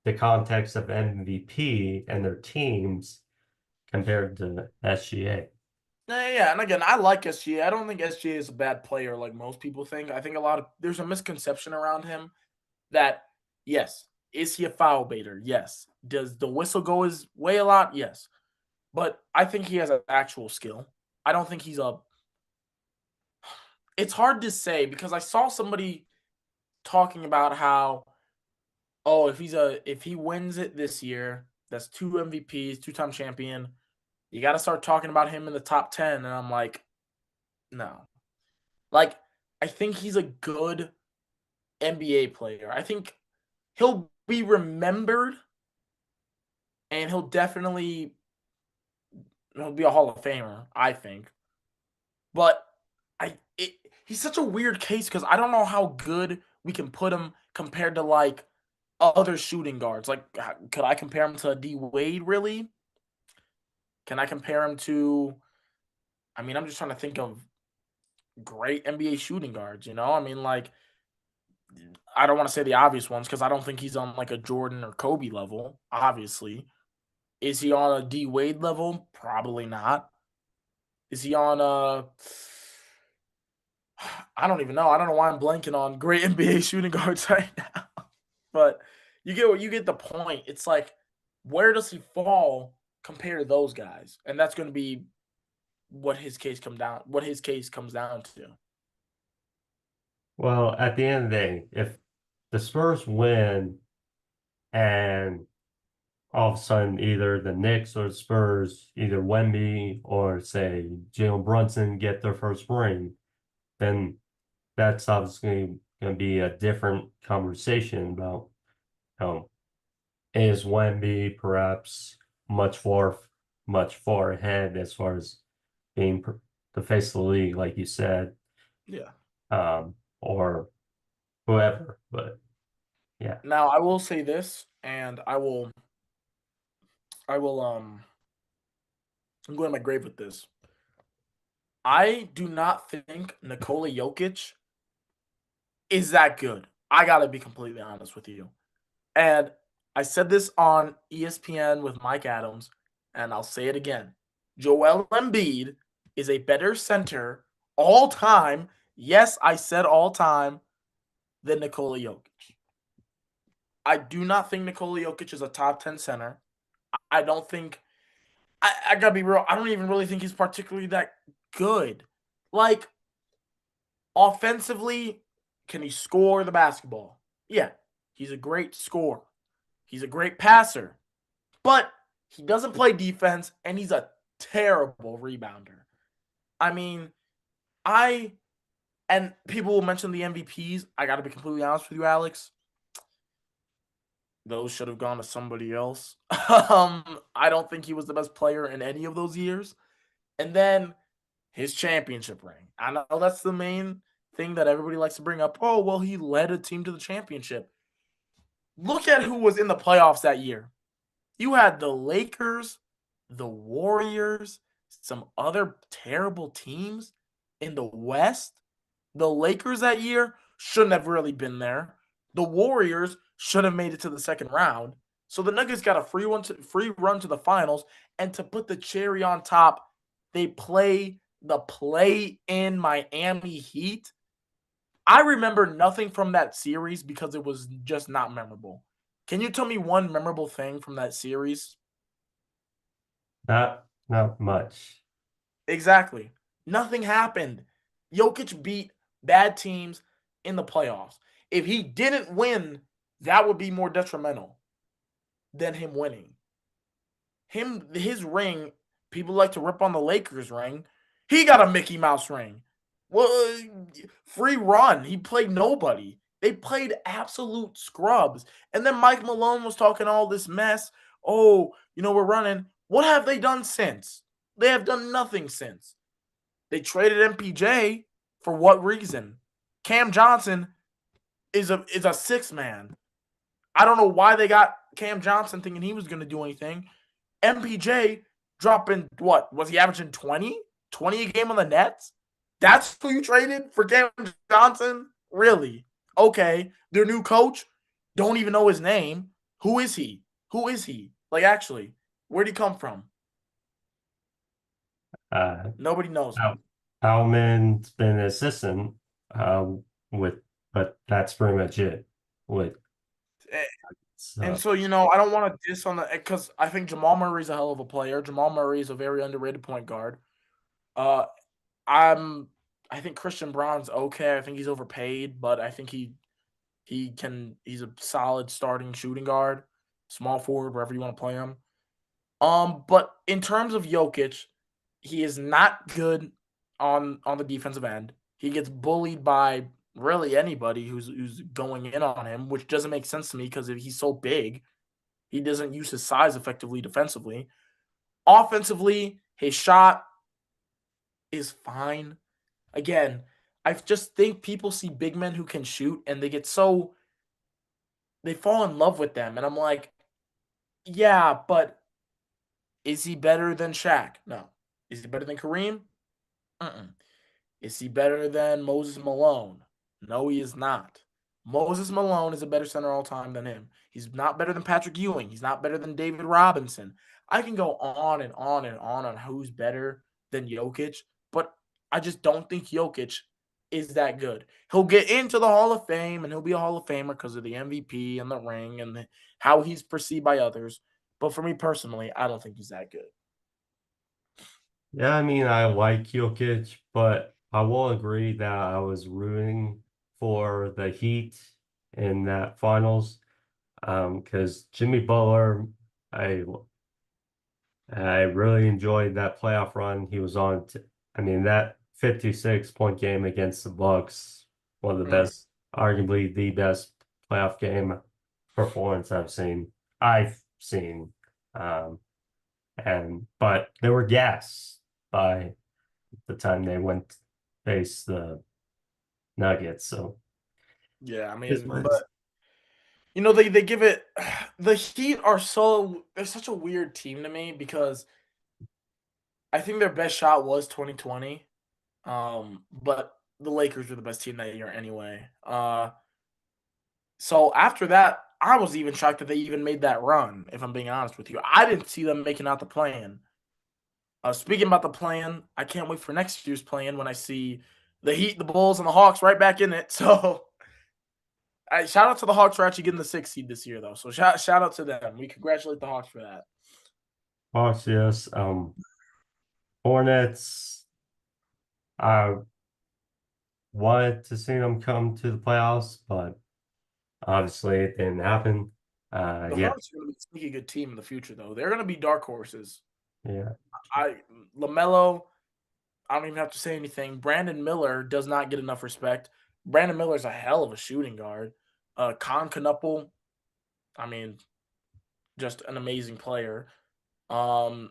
the context of MVP and their teams compared to SGA. Yeah, and again, I like SGA. I don't think SGA is a bad player like most people think. I think there's a misconception around him that yes, is he a foul baiter? Yes. Does the whistle go his way a lot? Yes. But I think he has an actual skill. I don't think he's a it's hard to say because I saw somebody talking about how, oh, if he wins it this year, that's 2 MVPs, two-time champion. You got to start talking about him in the top 10 and I'm like, no. Like I think he's a good NBA player. I think he'll be remembered and he'll be a Hall of Famer, I think. But he's such a weird case because I don't know how good we can put him compared to like other shooting guards. Like, could I compare him to D Wade? Really? Can I compare him to? I mean, I'm just trying to think of great NBA shooting guards. You know, I mean, like, I don't want to say the obvious ones because I don't think he's on like a Jordan or Kobe level. Obviously, is he on a D Wade level? Probably not. Is he on a I don't even know. I don't know why I'm blanking on great NBA shooting guards right now. But you get the point. It's like, where does he fall compared to those guys? And that's going to be what his case comes down to. Well, at the end of the day, if the Spurs win and all of a sudden either the Knicks or the Spurs, either Wemby or say Jalen Brunson get their first ring, then that's obviously going to be a different conversation about, um, is Wemby perhaps much far ahead as far as being the face of the league, like you said, Yeah. or whoever. But yeah, Now I will say this, and I will I'm going to my grave with this. I do not think Nikola Jokic is that good. I gotta be completely honest with you. And I said this on ESPN with Mike Adams. and I'll say it again. Joel Embiid is a better center all time. Yes, I said all time than Nikola Jokic. I do not think Nikola Jokic is a top 10 center. I don't think I gotta be real. I don't even really think he's particularly that good. Like offensively, can he score the basketball? Yeah, he's a great scorer. He's a great passer, but he doesn't play defense and he's a terrible rebounder. I mean, I and people will mention the MVPs. I got to be completely honest with you, Alex. Those should have gone to somebody else. I don't think he was the best player in any of those years. And then his championship ring. I know that's the main thing that everybody likes to bring up. Oh, well, he led a team to the championship. Look at who was in the playoffs that year. You had the Lakers, the Warriors, some other terrible teams in the West. The Lakers that year shouldn't have really been there. The Warriors should have made it to the second round. So the Nuggets got a free run to the finals, and to put the cherry on top, they play the play in Miami Heat. I remember nothing from that series because it was just not memorable. Can you tell me one memorable thing from that series? Not much. Exactly. Nothing happened. Jokic beat bad teams in the playoffs. If he didn't win, that would be more detrimental than him winning. His ring, people like to rip on the Lakers ring. He got a Mickey Mouse ring. Well, free run. He played nobody. They played absolute scrubs. And then Mike Malone was talking all this mess. Oh, we're running. What have they done since? They have done nothing since. They traded MPJ for what reason? Cam Johnson is a six man. I don't know why they got Cam Johnson thinking he was going to do anything. MPJ dropping what? Was he averaging 20? 20 a game on the Nets? That's who you traded for Cam Johnson? Really? Okay. Their new coach, don't even know his name. Who is he? Who is he? Like, actually, where'd he come from? Uh, Nobody knows Al him. Alman's been an assistant with, but that's pretty much it. With And so so, I don't want to diss on the because I think Jamal Murray's a hell of a player. Jamal Murray is a very underrated point guard. Uh, I'm I think Christian Braun's okay. I think he's overpaid, but I think he's a solid starting shooting guard, small forward, wherever you want to play him. But in terms of Jokic, he is not good on the defensive end. He gets bullied by really anybody who's going in on him, which doesn't make sense to me because if he's so big, he doesn't use his size effectively defensively. Offensively, his shot is fine. Again, I just think people see big men who can shoot and they fall in love with them. And I'm like, yeah, but is he better than Shaq? No. Is he better than Kareem? Uh-uh. Is he better than Moses Malone? No, he is not. Moses Malone is a better center all time than him. He's not better than Patrick Ewing. He's not better than David Robinson. I can go on and on and on who's better than Jokic, but I just don't think Jokic is that good. He'll get into the Hall of Fame and he'll be a Hall of Famer because of the MVP and the ring and how he's perceived by others. But for me personally, I don't think he's that good. yeah, I mean I like Jokic, but I will agree that I was rooting for the Heat in that finals. Because Jimmy Butler, I I really enjoyed that playoff run he was on. I mean, that 56-point game against the Bucks, one of the Mm. best, arguably the best playoff game performance I've seen. Um, but they were gassed by the time they went to face the Nuggets. So Yeah, I just mean, my but they give it the Heat they're such a weird team to me because I think their best shot was 2020. But the Lakers were the best team that year anyway. So after that, I was even shocked that they even made that run, if I'm being honest with you. I didn't see them making out the plan. Speaking about the plan, I can't wait for next year's plan when I see the Heat, the Bulls, and the Hawks right back in it. So, shout out to the Hawks for actually getting the 6th seed this year, though. So, shout out to them. We congratulate the Hawks for that. Hawks, yes. Hornets, I wanted to see them come to the playoffs, but obviously it didn't happen. The Yeah, Hornets are going to be a sneaky good team in the future, though. They're going to be dark horses. yeah, I LaMelo, I don't even have to say anything. Brandon Miller does not get enough respect. Brandon Miller's a hell of a shooting guard. Con Knuppel, I mean, just an amazing player. Um,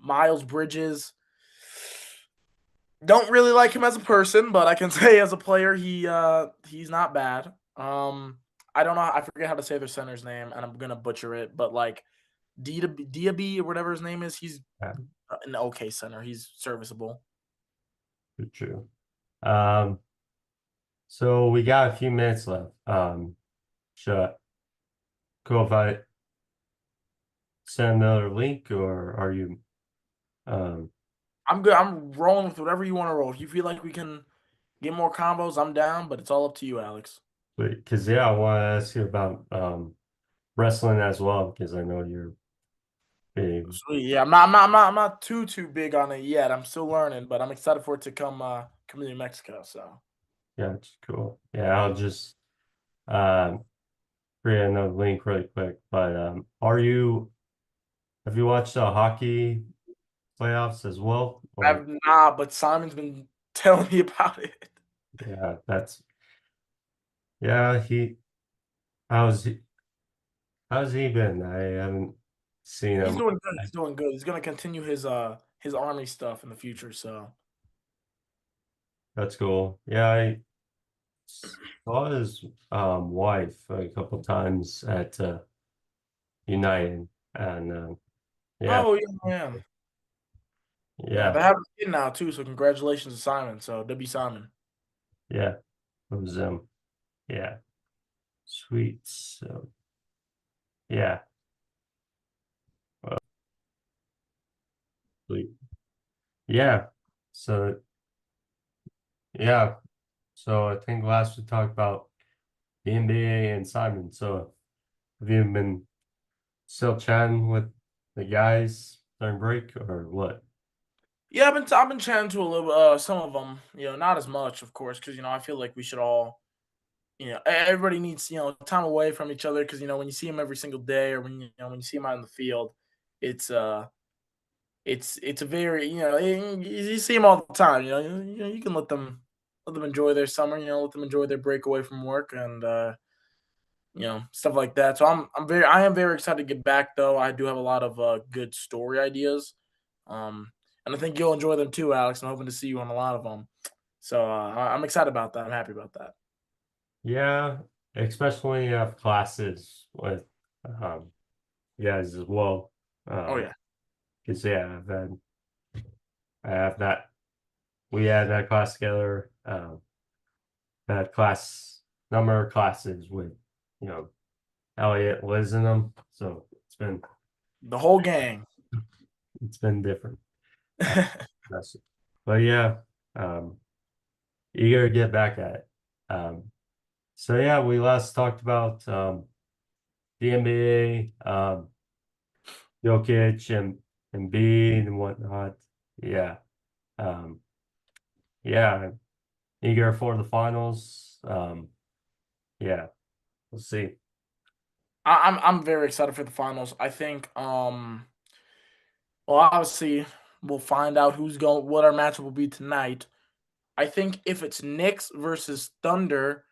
Miles Bridges, don't really like him as a person, but I can say as a player, he's not bad. I don't know, I forget how to say their center's name, and I'm gonna butcher it, but like Diaby or whatever his name is, he's yeah, an okay center. He's serviceable. true. Um, so we got a few minutes left. Should cool if I send another link, or are you um I'm good. I'm rolling with whatever you want to roll. If you feel like we can get more combos, I'm down, but it's all up to you, Alex. because yeah, I want to ask you about wrestling as well, because I know you're big. Sweet. Yeah, I'm not too big on it yet. I'm still learning, but I'm excited for it to come to New Mexico. So Yeah, it's cool. Yeah, I'll just um create another link really quick. But have you watched the hockey playoffs as well? Or I've not, but Simon's been telling me about it. yeah, that's yeah, how's he how's he been? I haven't seen He's him. doing good. He's doing good. He's gonna continue his army stuff in the future. So That's cool. Yeah, I saw his wife a couple times at United, and yeah, oh yeah, yeah. Yeah, yeah, they have a kid now too, so congratulations to Simon. So W Simon. yeah. It was yeah, sweet. So yeah, uh, sweet. Yeah. So yeah, so I think last we talked about the NBA and Simon. So have you been still chatting with the guys during break or what? Yeah, I've been chatting to a little some of them. Not as much, of course, because I feel like we should all everybody needs time away from each other because when you see them every single day or when you see them out in the field, it's it's a very you see them all the time. You can let them enjoy their summer. Let them enjoy their break away from work and stuff like that. So I am very excited to get back though. I do have a lot of good story ideas, um, and I think you'll enjoy them too, Alex. I'm hoping to see you on a lot of them. So I'm excited about that. I'm happy about that. Yeah, especially when you have classes with you guys as well. Oh Um, yeah. because yeah, I have that we had that class together, that class number of classes with, you know, Elliot lives in them. So The whole gang. it's been different. Uh, that's but yeah, um, eager to get back at it. So yeah, we last talked about the NBA, Jokic and Embiid and whatnot. Yeah. Um, yeah, eager for the finals. Yeah, we'll see. I'm very excited for the finals. I think well obviously we'll find out what our matchup will be tonight. I think if it's Knicks versus Thunder,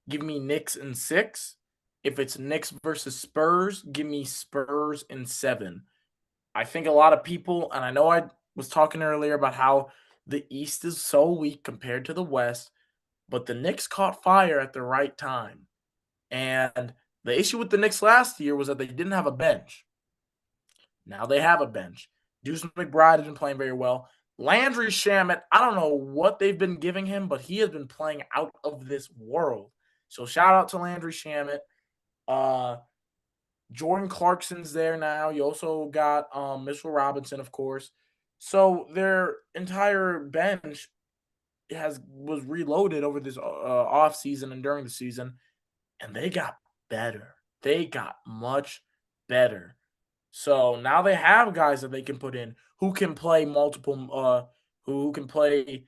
give me Knicks in 6. If it's Knicks versus Spurs, give me Spurs in 7. I think a lot of people, and I know I was talking earlier about how the East is so weak compared to the West, but the Knicks caught fire at the right time. And the issue with the Knicks last year was that they didn't have a bench. Now they have a bench. Deuce McBride has been playing very well. Landry Shamet, I don't know what they've been giving him, but he has been playing out of this world. So shout out to Landry Shamet. Jordan Clarkson's there now. You also got Mitchell Robinson, of course. So their entire bench has was reloaded over this off season and during the season, and they got better. They got much better. So now they have guys that they can put in who can play multiple who can play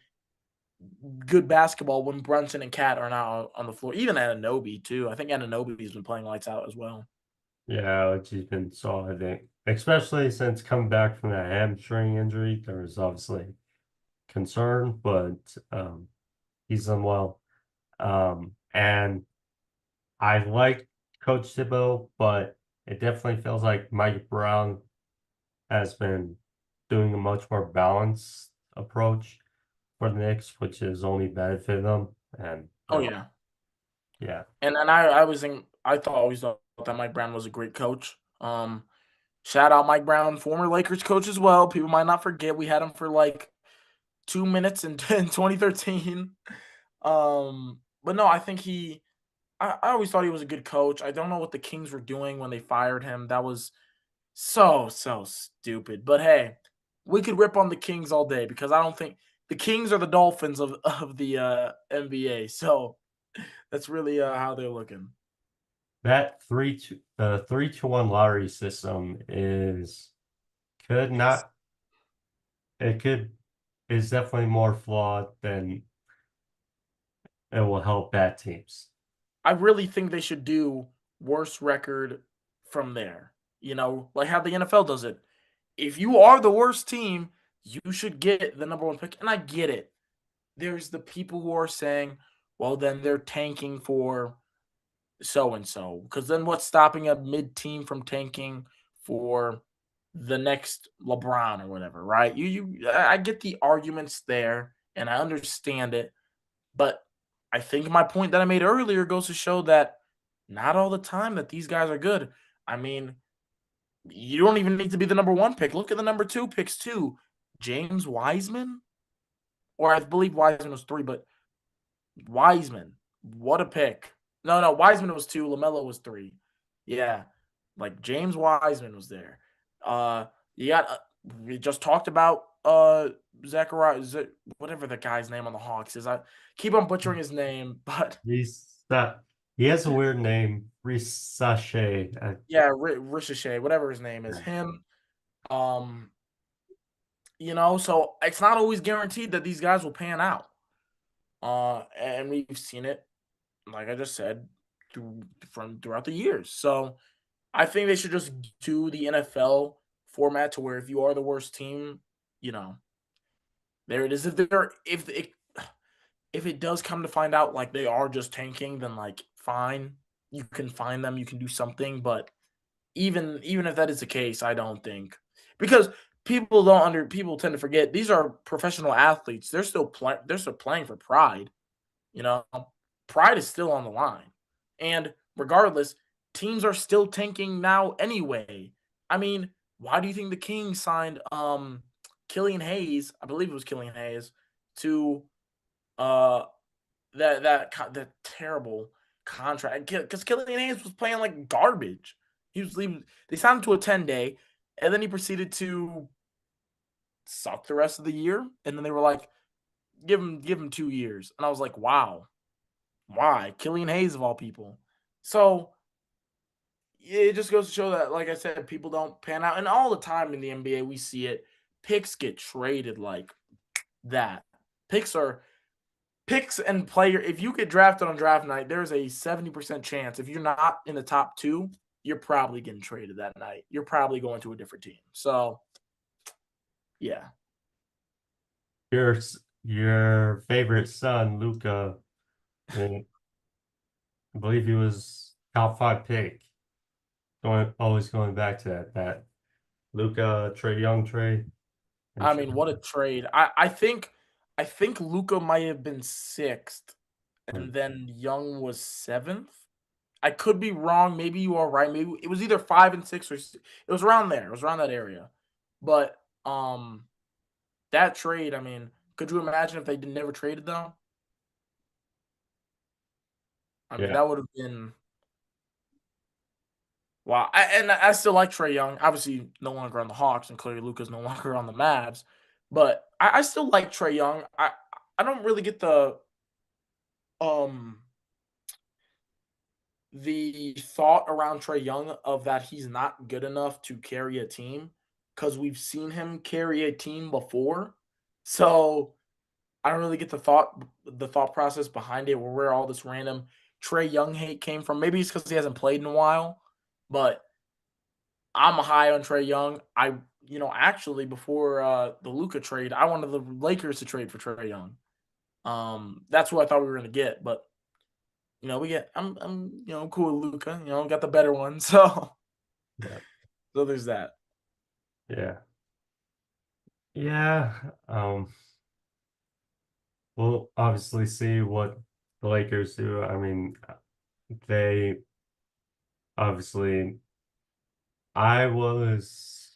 good basketball when Brunson and Cat are not on the floor. Even Anunoby too. I think Anunoby's been playing lights out as well. Yeah, which has been solid, especially since coming back from that hamstring injury. There was obviously concern, but he's done well. And I like Coach Thibodeau, but it definitely feels like Mike Brown has been doing a much more balanced approach for the Knicks, which has only benefited them. And Oh yeah. yeah, And I thought always thought that Mike Brown was a great coach. Shout out Mike Brown, former Lakers coach as well. People might not forget we had him for like 2 minutes in 2013. But no, I think I always thought he was a good coach. I don't know what the Kings were doing when they fired him. That was so stupid. But hey, we could rip on the Kings all day because I don't think the Kings are the Dolphins of the NBA. So that's really how they're looking. that 3-2-1 lottery system could not it could is definitely more flawed than it will help bad teams. I really think they should do worst record from there. Like how the NFL does it. If you are the worst team, you should get the number one pick. And I get it. There's the people who are saying, well, then they're tanking for so and so. Because then what's stopping a mid team from tanking for the next LeBron or whatever, right? I get the arguments there and I understand it. But I think my point that I made earlier goes to show that not all the time that these guys are good. I mean, you don't even need to be the number one pick. Look at the number two picks too. James Wiseman, or I believe Wiseman was three, but Wiseman, what a pick. No, Wiseman was two. LaMelo was three. Yeah, like James Wiseman was there. You got we just talked about Zachariah, whatever the guy's name on the Hawks is. I keep on butchering his name, but He's that he has a weird name, Risache. yeah, Ricochet, whatever his name is, him. Um, so it's not always guaranteed that these guys will pan out. And we've seen it, like I just said, throughout the years. So I think they should just do the NFL format to where if you are the worst team, you know, there it is. If it does come to find out like they are just tanking, then like fine, you can find them, you can do something. But even if that is the case, I don't think because people tend to forget these are professional athletes. They're still playing for pride. You know, pride is still on the line. And regardless, teams are still tanking now anyway. I mean, why do you think the Kings signed Killian Hayes, I believe it was Killian Hayes, to uh that terrible contract? Because Killian Hayes was playing like garbage. He was leaving. They signed him to a 10-day, and then he proceeded to suck the rest of the year. And then they were like, give him 2 years. And I was like, wow, why? Killian Hayes of all people. So it just goes to show that, like I said, people don't pan out. And all the time in the NBA, we see it. Picks get traded like that. Picks are picks and player. If you get drafted on draft night, there's a 70% chance. If you're not in the top two, you're probably getting traded that night. You're probably going to a different team. So yeah. Your your favorite son, Luca, I believe he was top 5 pick. Always going back to that Luca Trey Young trade. I mean, what a trade. I think Luca might have been sixth and then Young was seventh. I could be wrong. Maybe you are right. Maybe it was either 5 and 6 it was around there. It was around that area. But that trade, I mean, could you imagine if they never traded though? I mean, Yeah, that would have been Wow, and I still like Trey Young. Obviously, no longer on the Hawks, and clearly Luka's no longer on the Mavs. But I still like Trey Young. I don't really get um the thought around Trey Young of that he's not good enough to carry a team because we've seen him carry a team before. So I don't really get the thought process behind it, or where all this random Trey Young hate came from. Maybe it's because he hasn't played in a while, but I'm high on Trey Young. Actually, before the Luca trade, I wanted the Lakers to trade for Trey Young. That's who I thought we were gonna get, but we get. I'm cool with Luca. Got the better one, so Yeah. there's that. Yeah. Yeah. We'll obviously see what the Lakers do. I mean, they obviously, I was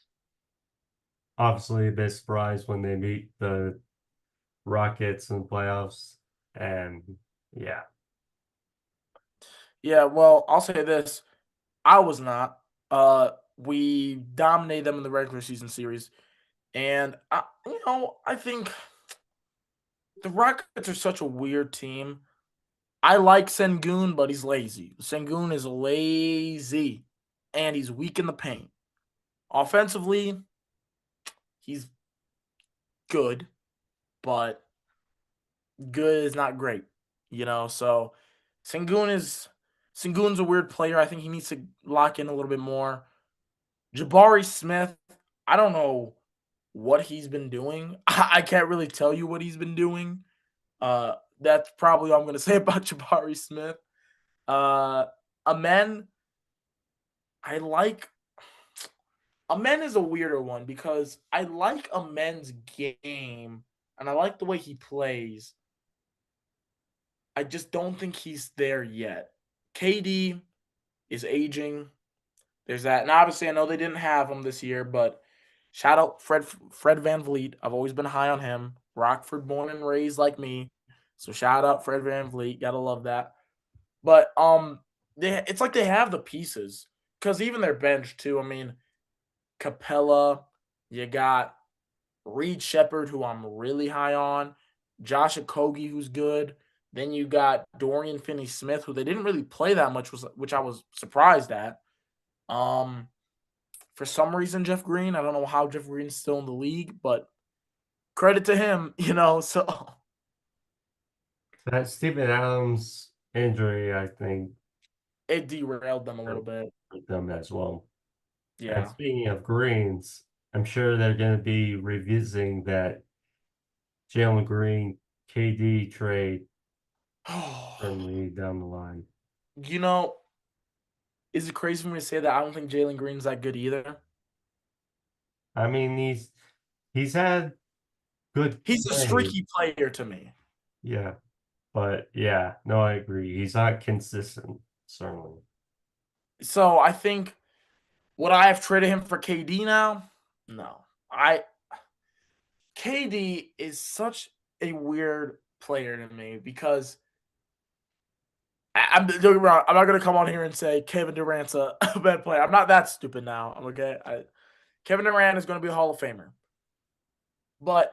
obviously a bit surprised when they beat the Rockets in the playoffs. And yeah, Yeah, well, I'll say this: I was not. We dominated them in the regular season series, and I think the Rockets are such a weird team. I like Sengun, but he's lazy. Sengun is lazy, and he's weak in the paint. Offensively, he's good, but good is not great. So Sengun is Sengun's a weird player. I think he needs to lock in a little bit more. Jabari Smith, I don't know what he's been doing. I can't really tell you what he's been doing. That's probably all I'm going to say about Jabari Smith. Uh, Amen, I like Amen is a weirder one because I like Amen's game and I like the way he plays. I just don't think he's there yet. KD is aging. There's that. And obviously I know they didn't have him this year, but shout out Fred Van Vliet. I've always been high on him. Rockford born and raised like me. So shout out Fred Van Vliet. Gotta love that. But it's like they have the pieces. Because even their bench too. I mean, Capella, you got Reed Shepard, who I'm really high on, Josh Okogie, who's good. Then you got Dorian Finney-Smith, who they didn't really play that much, which I was surprised at. Um, for some reason, Jeff Green. I don't know how Jeff Green's still in the league, but credit to him. So that Stephen Adams injury, I think, it derailed them a little hurt bit. them as well. And Yeah. speaking of Greens, I'm sure they're going to be revisiting that Jalen Green KD trade certainly down the line. you know, is it crazy for me to say that I don't think Jalen Green's that good either? I mean, he's had good He's a plays, streaky player to me. yeah, but yeah, no, I agree. He's not consistent, certainly. So I think, would I have traded him for KD now? No. KD is such a weird player to me because don't get me wrong, I'm not gonna come on here and say Kevin Durant's a, a bad player. I'm not that stupid now. I'm okay. Kevin Durant is gonna be a Hall of Famer. But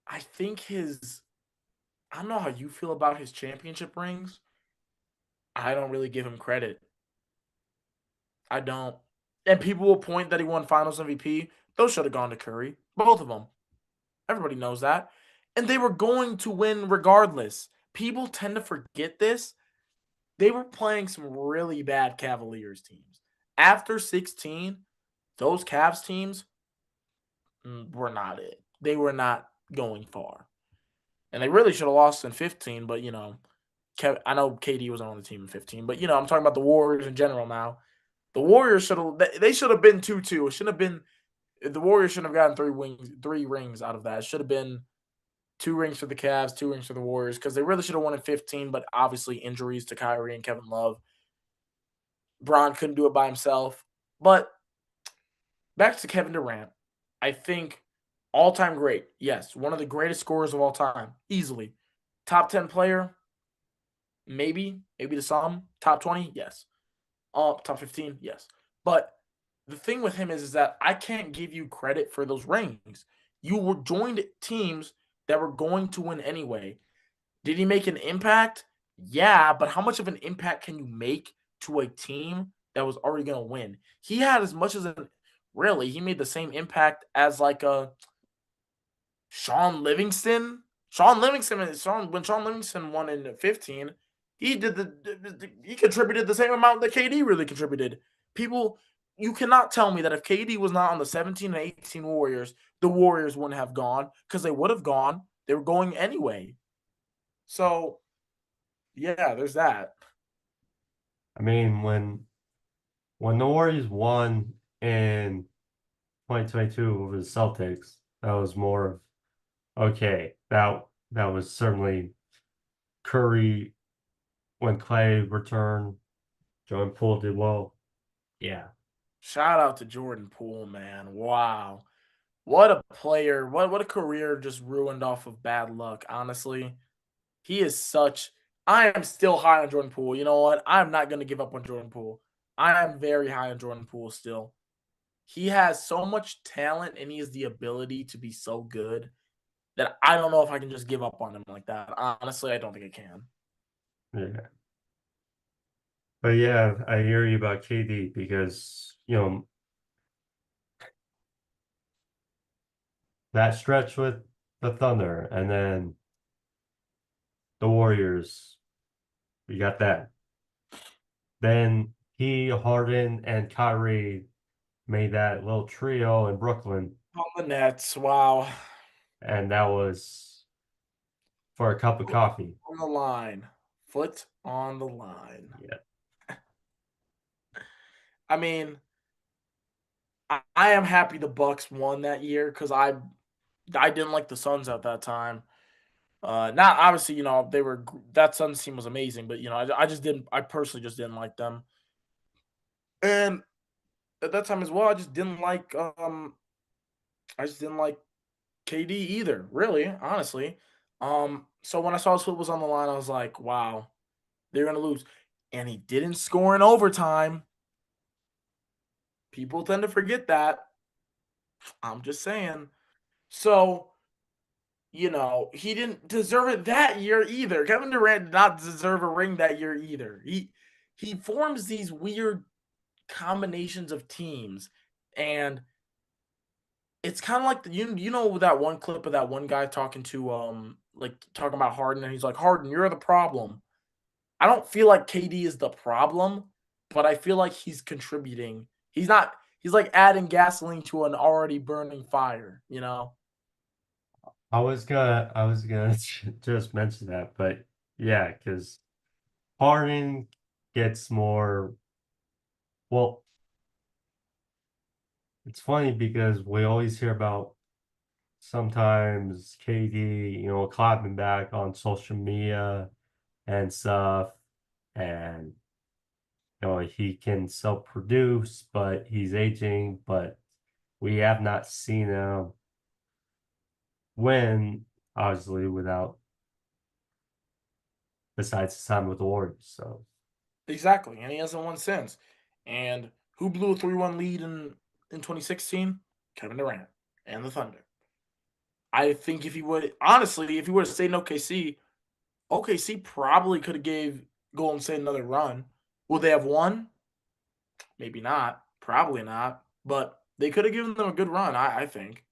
I think I don't know how you feel about his championship rings. I don't really give him credit. I don't. And people will point that he won Finals MVP. Those should have gone to Curry. Both of them. Everybody knows that. And they were going to win regardless. People tend to forget this. They were playing some really bad Cavaliers teams. After 16, those Cavs teams were not it. They were not going far. And they really should have lost in 15, but I know KD was on the team in 15, but I'm talking about the Warriors in general now. The Warriors should have been 2-2. It shouldn't have been the Warriors shouldn't have gotten 3 rings out of that. It should have been 2 rings for the Cavs, 2 rings for the Warriors, because they really should have won in 15, but obviously injuries to Kyrie and Kevin Love. Bron couldn't do it by himself. But back to Kevin Durant. I think all-time great. Yes, one of the greatest scorers of all time, easily. Top 10 player, maybe to some. Top 20, yes. Top 15, yes. But the thing with him is that I can't give you credit for those rings. You were joined teams that were going to win anyway. Did he make an impact? Yeah, but how much of an impact can you make to a team that was already going to win? He had as much as an really, he made the same impact as like a Sean Livingston. When Sean Livingston won in 15, he did he contributed the same amount that KD really contributed. People, you cannot tell me that if KD was not on the 17 and 18 Warriors, the Warriors wouldn't have gone because they would have gone. They were going anyway. So yeah, there's that. I mean, when the Warriors won in 2022 over the Celtics, that was more of okay. That was certainly Curry when Clay returned. Jordan Poole did well. Yeah. Shout out to Jordan Poole, man. Wow. What a player. What a career just ruined off of bad luck, honestly. He is such I am still high on Jordan Poole. You know what? I'm not going to give up on Jordan Poole. I am very high on Jordan Poole still. He has so much talent and he has the ability to be so good that I don't know if I can just give up on him like that. Honestly, I don't think I can. Yeah. But yeah, I hear you about KD because, that stretch with the Thunder and then the Warriors, we got that. Then he, Harden, and Kyrie made that little trio in Brooklyn, On the Nets, wow. and that was for a cup of coffee. On the line. Foot on the line. Yeah. I mean, I am happy the Bucks won that year because I didn't like the Suns at that time. Not obviously, they were that Suns team was amazing, but I just didn't. I personally just didn't like them, and at that time as well, I just didn't like KD either. Really, honestly. So when I saw his foot was on the line, I was like, wow, they're gonna lose, and he didn't score in overtime. People tend to forget that. I'm just saying. So he didn't deserve it that year either. Kevin Durant did not deserve a ring that year either. He forms these weird combinations of teams, and it's kind of like you know that one clip of that one guy talking to like talking about Harden, and he's like, Harden, you're the problem. I don't feel like KD is the problem, but I feel like he's contributing. He's not. He's like adding gasoline to an already burning fire. I was gonna just mention that, but yeah, because Harden gets more. Well, it's funny because we always hear about sometimes KD, clapping back on social media and stuff, and he can self-produce, but he's aging, but we have not seen him win, obviously, without besides his time with the Warriors. So Exactly, and he hasn't won since. And who blew a 3-1 lead in 2016? Kevin Durant and the Thunder. I think if he would honestly, if he would have stayed in OKC, OKC probably could have gave Golden State another run. Would they have won? Maybe not. Probably not. But they could have given them a good run, I think.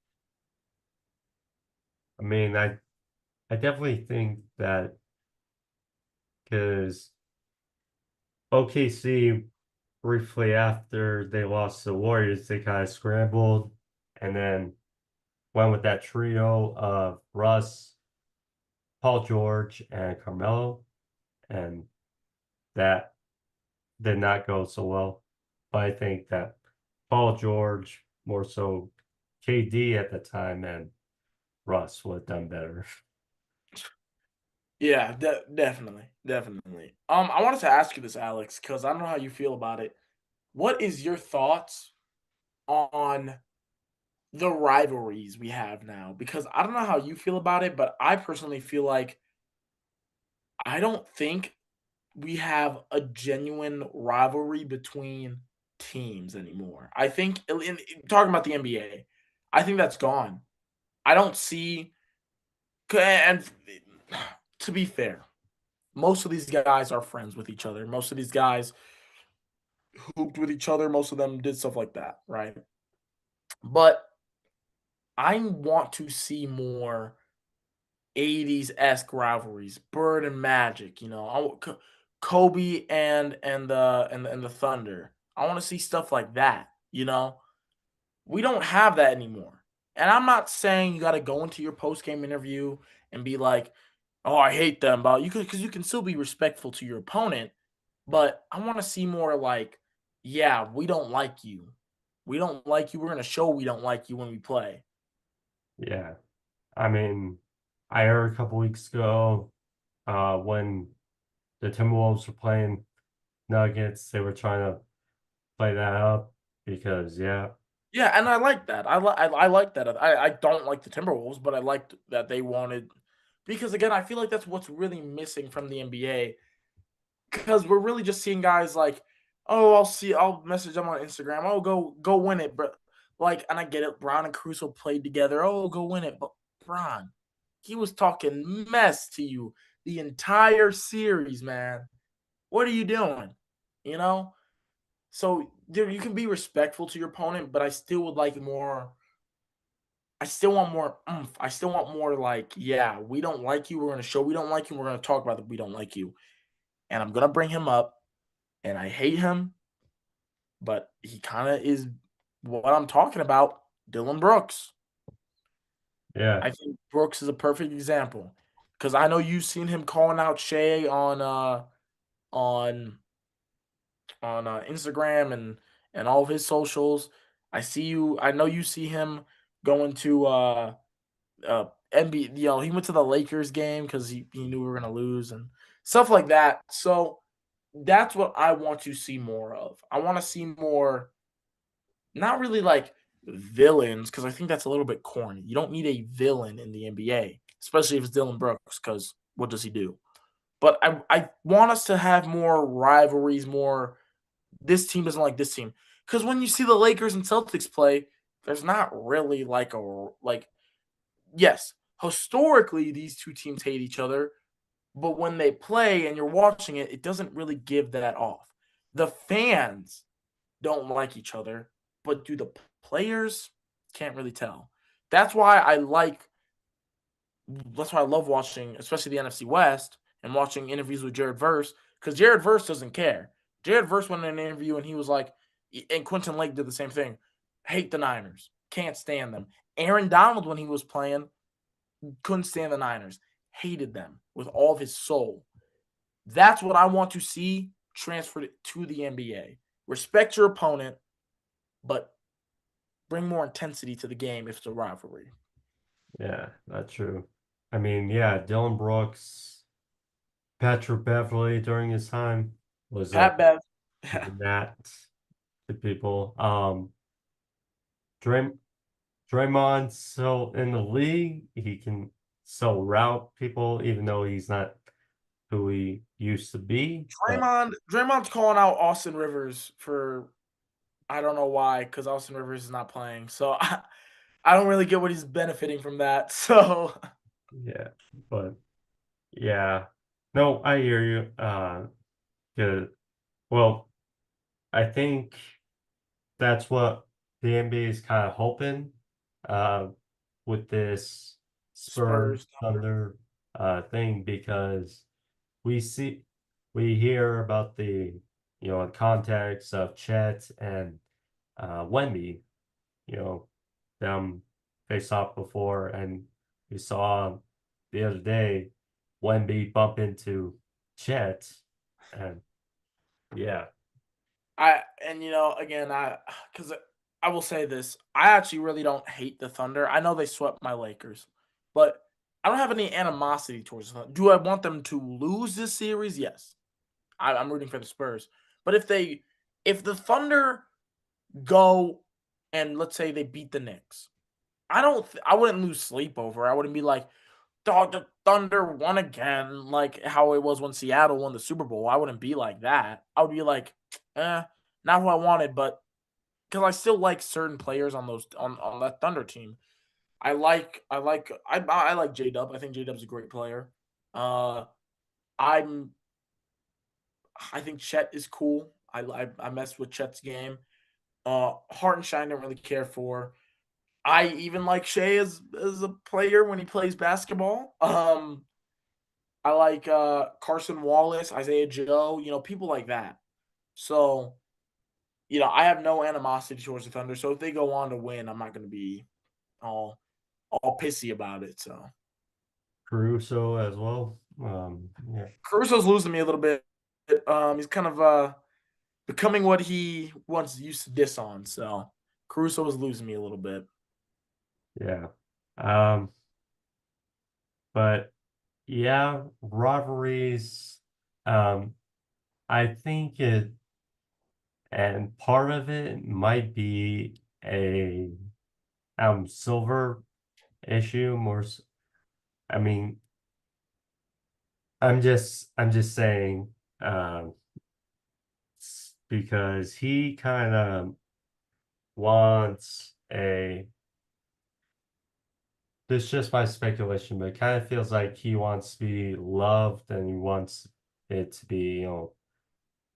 I mean, I definitely think that because OKC briefly after they lost to the Warriors, they kind of scrambled and then went with that trio of Russ, Paul George, and Carmelo, and that did not go so well. But I think that Paul George, more so KD at the time, and Russ would have done better. Yeah, definitely. Definitely. I wanted to ask you this, Alex, because I don't know how you feel about it. What is your thoughts on the rivalries we have now? Because I don't know how you feel about it, but I personally feel like I don't think we have a genuine rivalry between teams anymore. I think talking about the NBA, I think that's gone. I don't see and to be fair, most of these guys are friends with each other. Most of these guys hooped with each other. Most of them did stuff like that, right? But I want to see more 80s-esque rivalries, Bird and Magic, Kobe and the Thunder. I want to see stuff like that. We don't have that anymore. And I'm not saying you got to go into your post-game interview and be like, "Oh, I hate them," but you could because you can still be respectful to your opponent, but I want to see more like, "Yeah, we don't like you. We don't like you. We're going to show we don't like you when we play." Yeah. I mean, I heard a couple weeks ago, when the Timberwolves were playing Nuggets, they were trying to play that up because, yeah, Yeah, and I like that. I like that. I don't like the Timberwolves, but I liked that they wanted because again, I feel like that's what's really missing from the NBA because we're really just seeing guys like, "Oh, I'll message them on Instagram. Oh, go win it, bro." Like, and I get it. Brown and Caruso played together. Oh, go win it, but Bron, he was talking mess to you the entire series, man. What are you doing? You know? So there, you can be respectful to your opponent, but I still would like more. I still want more oomph. I still want more like, yeah, we don't like you. We're going to show we don't like you. We're going to talk about that we don't like you. And I'm going to bring him up. And I hate him, but he kind of is what I'm talking about. Dylan Brooks. yeah, I think Brooks is a perfect example because I know you've seen him calling out Shea on Instagram and all of his socials. I know you see him going to NBA. He went to the Lakers game because he knew we were gonna lose and stuff like that. So that's what I want to see more of. I want to see more, not really like villains, because I think that's a little bit corny. You don't need a villain in the NBA, especially if it's Dylan Brooks, because what does he do? But I want us to have more rivalries, more this team doesn't like this team. Because when you see the Lakers and Celtics play, there's not really like yes, historically these two teams hate each other, but when they play and you're watching it, it doesn't really give that off. The fans don't like each other, but do the players? Can't really tell. That's why I like that's why I love watching, especially the NFC West and watching interviews with Jared Verse, because Jared Verse doesn't care. Jared Verse went in an interview and he was like, and Quentin Lake did the same thing. Hate the Niners, can't stand them. Aaron Donald, when he was playing, couldn't stand the Niners, hated them with all of his soul. That's what I want to see transferred to the NBA. Respect your opponent, but bring more intensity to the game if it's a rivalry. yeah, that's true. I mean, yeah, Dylan Brooks, Patrick Beverly during his time was Pat Bev, giving that to people. Dray Draymond's still in the league. He can still route people, even though he's not who he used to be. But Draymond's calling out Austin Rivers for I don't know why, because Austin Rivers is not playing. So I don't really get what he's benefiting from that. So yeah, but yeah, no, I hear you. Good. Well, I think that's what the NBA is kind of hoping, uh, with this Spurs Spurs Thunder. Thunder thing because we see we hear about the context of Chet and Wemby, you know, them face off before, and we saw the other day Wemby bump into Chet, and yeah, Again, because I will say this, I actually really don't hate the Thunder. I know they swept my Lakers, but I don't have any animosity towards them. Do I want them to lose this series? Yes. I'm rooting for the Spurs. But if the Thunder go and let's say they beat the Knicks, I wouldn't lose sleep over. I wouldn't be like, dog, the Thunder won again, like how it was when Seattle won the Super Bowl. I wouldn't be like that. I would be like, not who I wanted, but because I still like certain players on those on that Thunder team. I like J Dub. I think J Dub's a great player. Uh, I'm I think Chet is cool. I messed with Chet's game. Hartenstein I didn't really care for. I even like Shea as a player when he plays basketball. I like Carson Wallace, Isaiah Joe, people like that. So, I have no animosity towards the Thunder. So if they go on to win, I'm not going to be all all pissy about it. So Caruso as well. Yeah, Caruso's losing me a little bit. He's kind of becoming what he once used to diss on. So Caruso is losing me a little bit. yeah. Um, but yeah, rivalries. Um, I think it, and part of it might be a silver issue more. I mean, I'm just saying, um, because he kind of wants a. This is just my speculation, but it kind of feels like he wants to be loved and he wants it to be,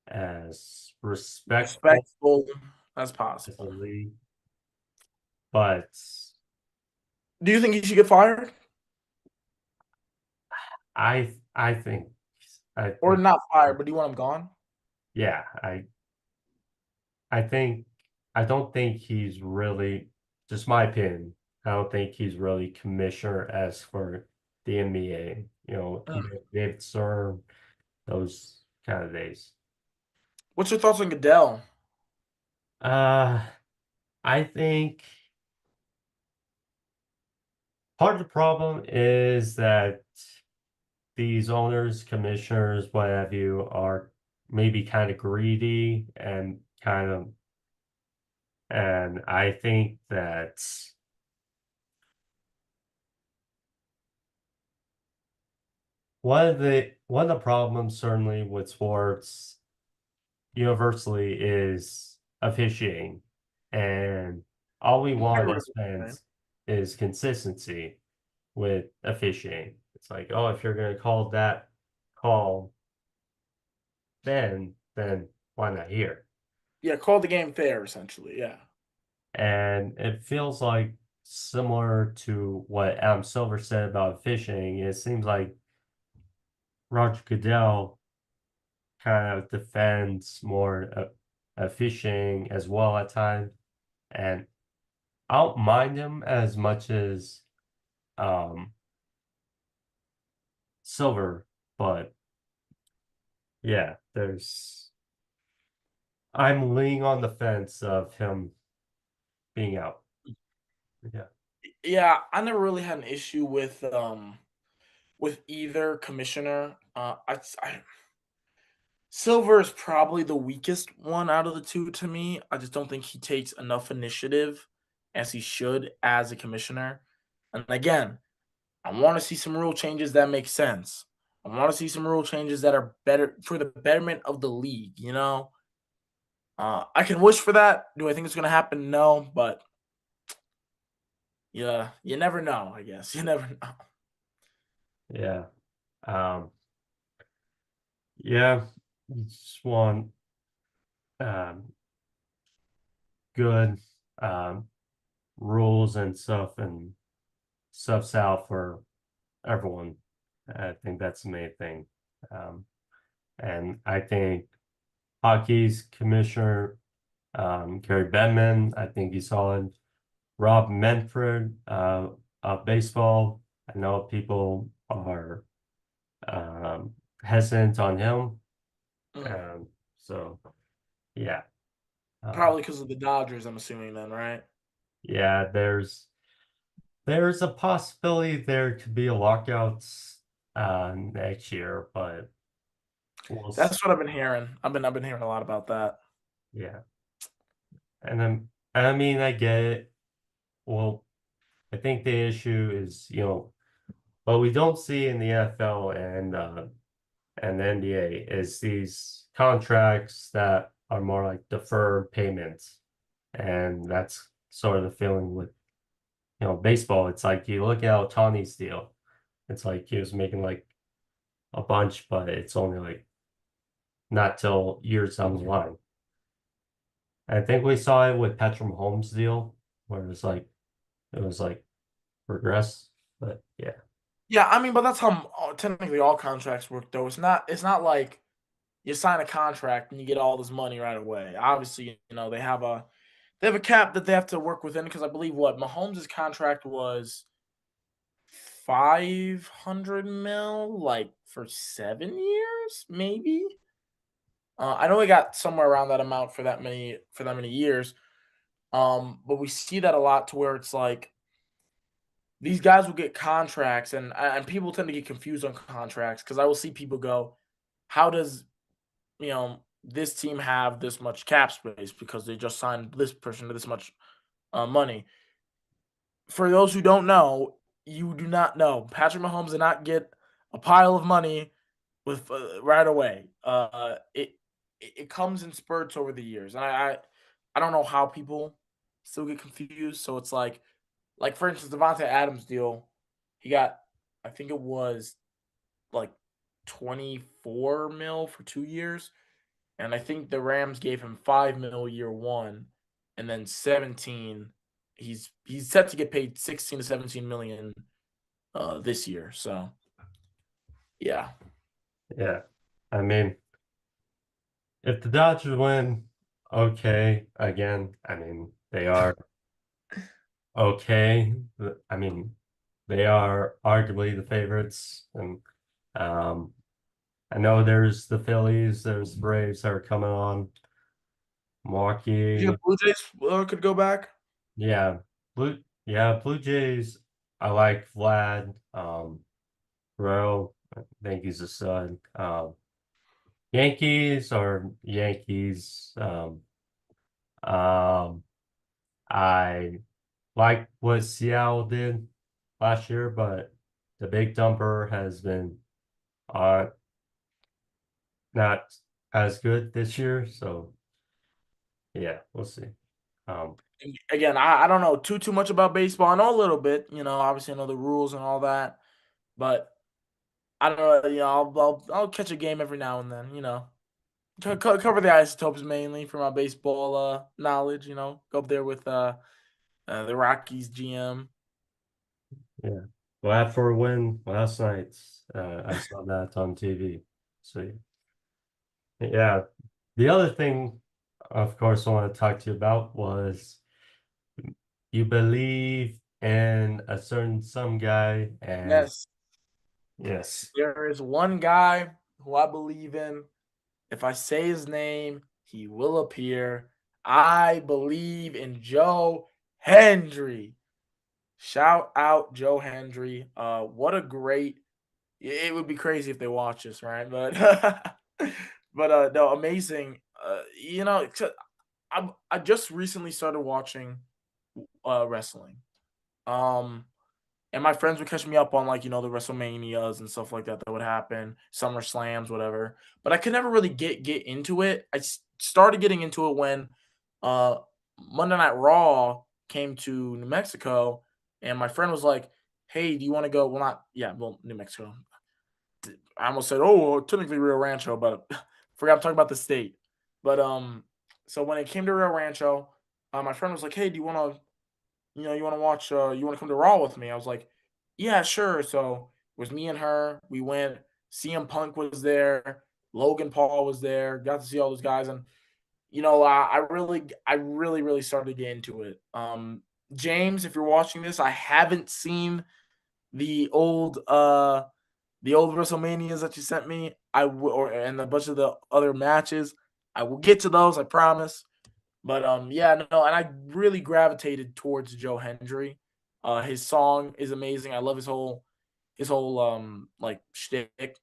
as respectful Respectful as as the possible. league. But Do you think he should get fired I think I or think not fired? But do you want him gone? yeah, I think I don't think he's really, just my opinion. I don't think he's really commissioner as for the NBA. Mm. They've served those kind of days. What's your thoughts on Goodell? Uh, I think part of the problem is that these owners, commissioners, what have you, are maybe kind of greedy and I think that one of the problems certainly with sports universally is officiating. And all we want Everyone as agrees, right? fans is consistency with officiating. It's like, oh, if you're going to call that call then why not here? Yeah, call the game fair, essentially. Yeah. And it feels like similar to what Adam Silver said about fishing. It seems like Roger Goodell kind of defends more of fishing as well at times. And I don't mind him as much as um Silver, but yeah, I'm leaning on the fence of him being out. Yeah. Yeah, I never really had an issue with either commissioner. Silver is probably the weakest one out of the two to me. I just don't think he takes enough initiative as he should as a commissioner. And again, I want to see some rule changes that make sense. I want to see some rule changes that are better for the betterment of the league. I can wish for that. Do I think it's going to happen? No, but yeah, you never know. I guess you never know. Yeah. Um, yeah, you just want um, good um, rules and stuff's out for everyone. I think that's the main thing. Um, and I think hockey's commissioner, Gary Bettman, I think he's solid. Rob Manfred, baseball. I know people are um, hesitant on him. Mm. Um, so yeah. Uh, Probably because of the Dodgers, I'm assuming then, right? yeah, there's a possibility there could be a lockouts next year, but we'll That's what see. I've been hearing. I've been hearing a lot about that. Yeah. And I mean I get it. Well, I think the issue is, what we don't see in the NFL and the NBA is these contracts that are more like deferred payments. And that's sort of the feeling with, baseball. It's like you look at Ohtani's deal. It's like he was making like a bunch, but it's only like not till years down the line. I think we saw it with Patrick Mahomes' deal, where it was like regress. But yeah, Yeah, I mean, but that's how technically all contracts work, though. It's not like you sign a contract and you get all this money right away. Obviously, they have a cap that they have to work within because I believe what Mahomes' contract was 500 mil, like for 7 years, maybe. I know he got somewhere around that amount for that many years. But we see that a lot to where it's like these guys will get contracts, and people tend to get confused on contracts because I will see people go, "How does this team have this much cap space because they just signed this person to this much money?" For those who don't know, you do not know. Patrick Mahomes did not get a pile of money with right away. It comes in spurts over the years, and I don't know how people still get confused. So it's like for instance, Devontae Adams deal, he got I think it was like 24 mil for 2 years, and I think the Rams gave him 5 mil year one, and then 17. He's set to get paid 16 to 17 million this year. So yeah, yeah. I mean, if the Dodgers win, okay. Again, I mean, they are okay. I mean, they are arguably the favorites, and um, I know there's the Phillies, there's the Braves that are coming on. you think Milwaukee, the Blue Jays could go back? Blue Jays. I like Vlad, Rowe. I think he's a stud. Yankees are Yankees. Um, I like what Seattle did last year, but the big dumper has been uh not as good this year. So yeah, we'll see. Um, Again, I don't know too much about baseball. I know a little bit. Obviously I know the rules and all that, but I don't know. I'll catch a game every now and then. Cover the isotopes mainly for my baseball knowledge. Go up there with the Rockies GM. yeah. Glad for a win last night. I saw that on TV. So yeah. The other thing, of course, I want to talk to you about was you believe in a certain some guy, and Yes, yes, there is one guy who I believe in. If I say his name, he will appear. I believe in Joe Hendry. Shout out Joe Hendry. What a great. It would be crazy if they watch this, right? But but no, amazing. I just recently started watching wrestling. Um, and my friends would catch me up on the WrestleManias and stuff like that that would happen, Summer Slams, whatever. But I could never really get into it. Started getting into it when uh Monday Night Raw came to New Mexico, and my friend was like, "Hey, do you want to go?" Well, not yeah, well, New Mexico. I almost said, "Oh, well, technically Rio Rancho," but forgot I'm talking about the state. But so when it came to Rio Rancho, my friend was like, "Hey, do you want to you want to watch, you want to come to Raw with me?" I was like, yeah, sure. So it was me and her. We went. CM Punk was there. Logan Paul was there. Got to see all those guys. And, I really started to get into it. James, if you're watching this, I haven't seen the old, uh, the old WrestleManias that you sent me. And a bunch of the other matches. I will get to those. I promise. But yeah, no, and I really gravitated towards Joe Hendry. His song is amazing. I love his whole like shtick.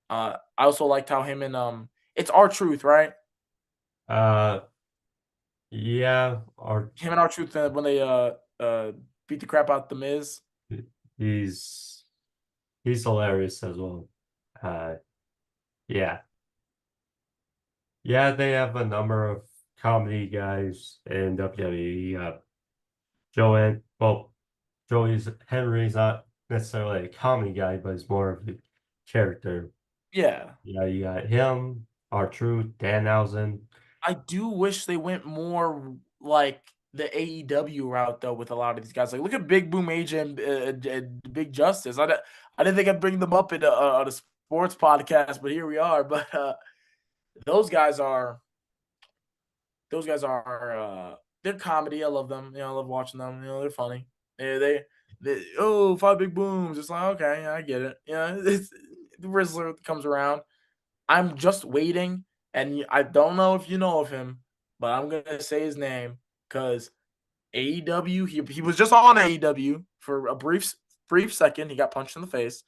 I also liked how him and it's our truth, right? uh, yeah, or Him and our truth when they beat the crap out the Miz. he's he's hilarious as well. Uh, yeah, yeah, they have a number of comedy guys in WWE. Well, Joey's Henry's not necessarily a comedy guy, but he's more of a character. Yeah. Yeah, you got him, R-Truth, Danhausen. I do wish they went more like the AEW route though with a lot of these guys. Like look at Big Boom Agent and Big Justice. I didn't think I'd bring them up in a sports podcast, but here we are. But those guys are those guys are they're comedy. I love them. I love watching them. They're funny. They oh, five big booms. It's like okay, yeah, I get it. Yeah, it's the Rizzler comes around. I'm just waiting, and I don't know if you know of him, but I'm gonna say his name because AEW. He was just on AEW for a brief second. He got punched in the face.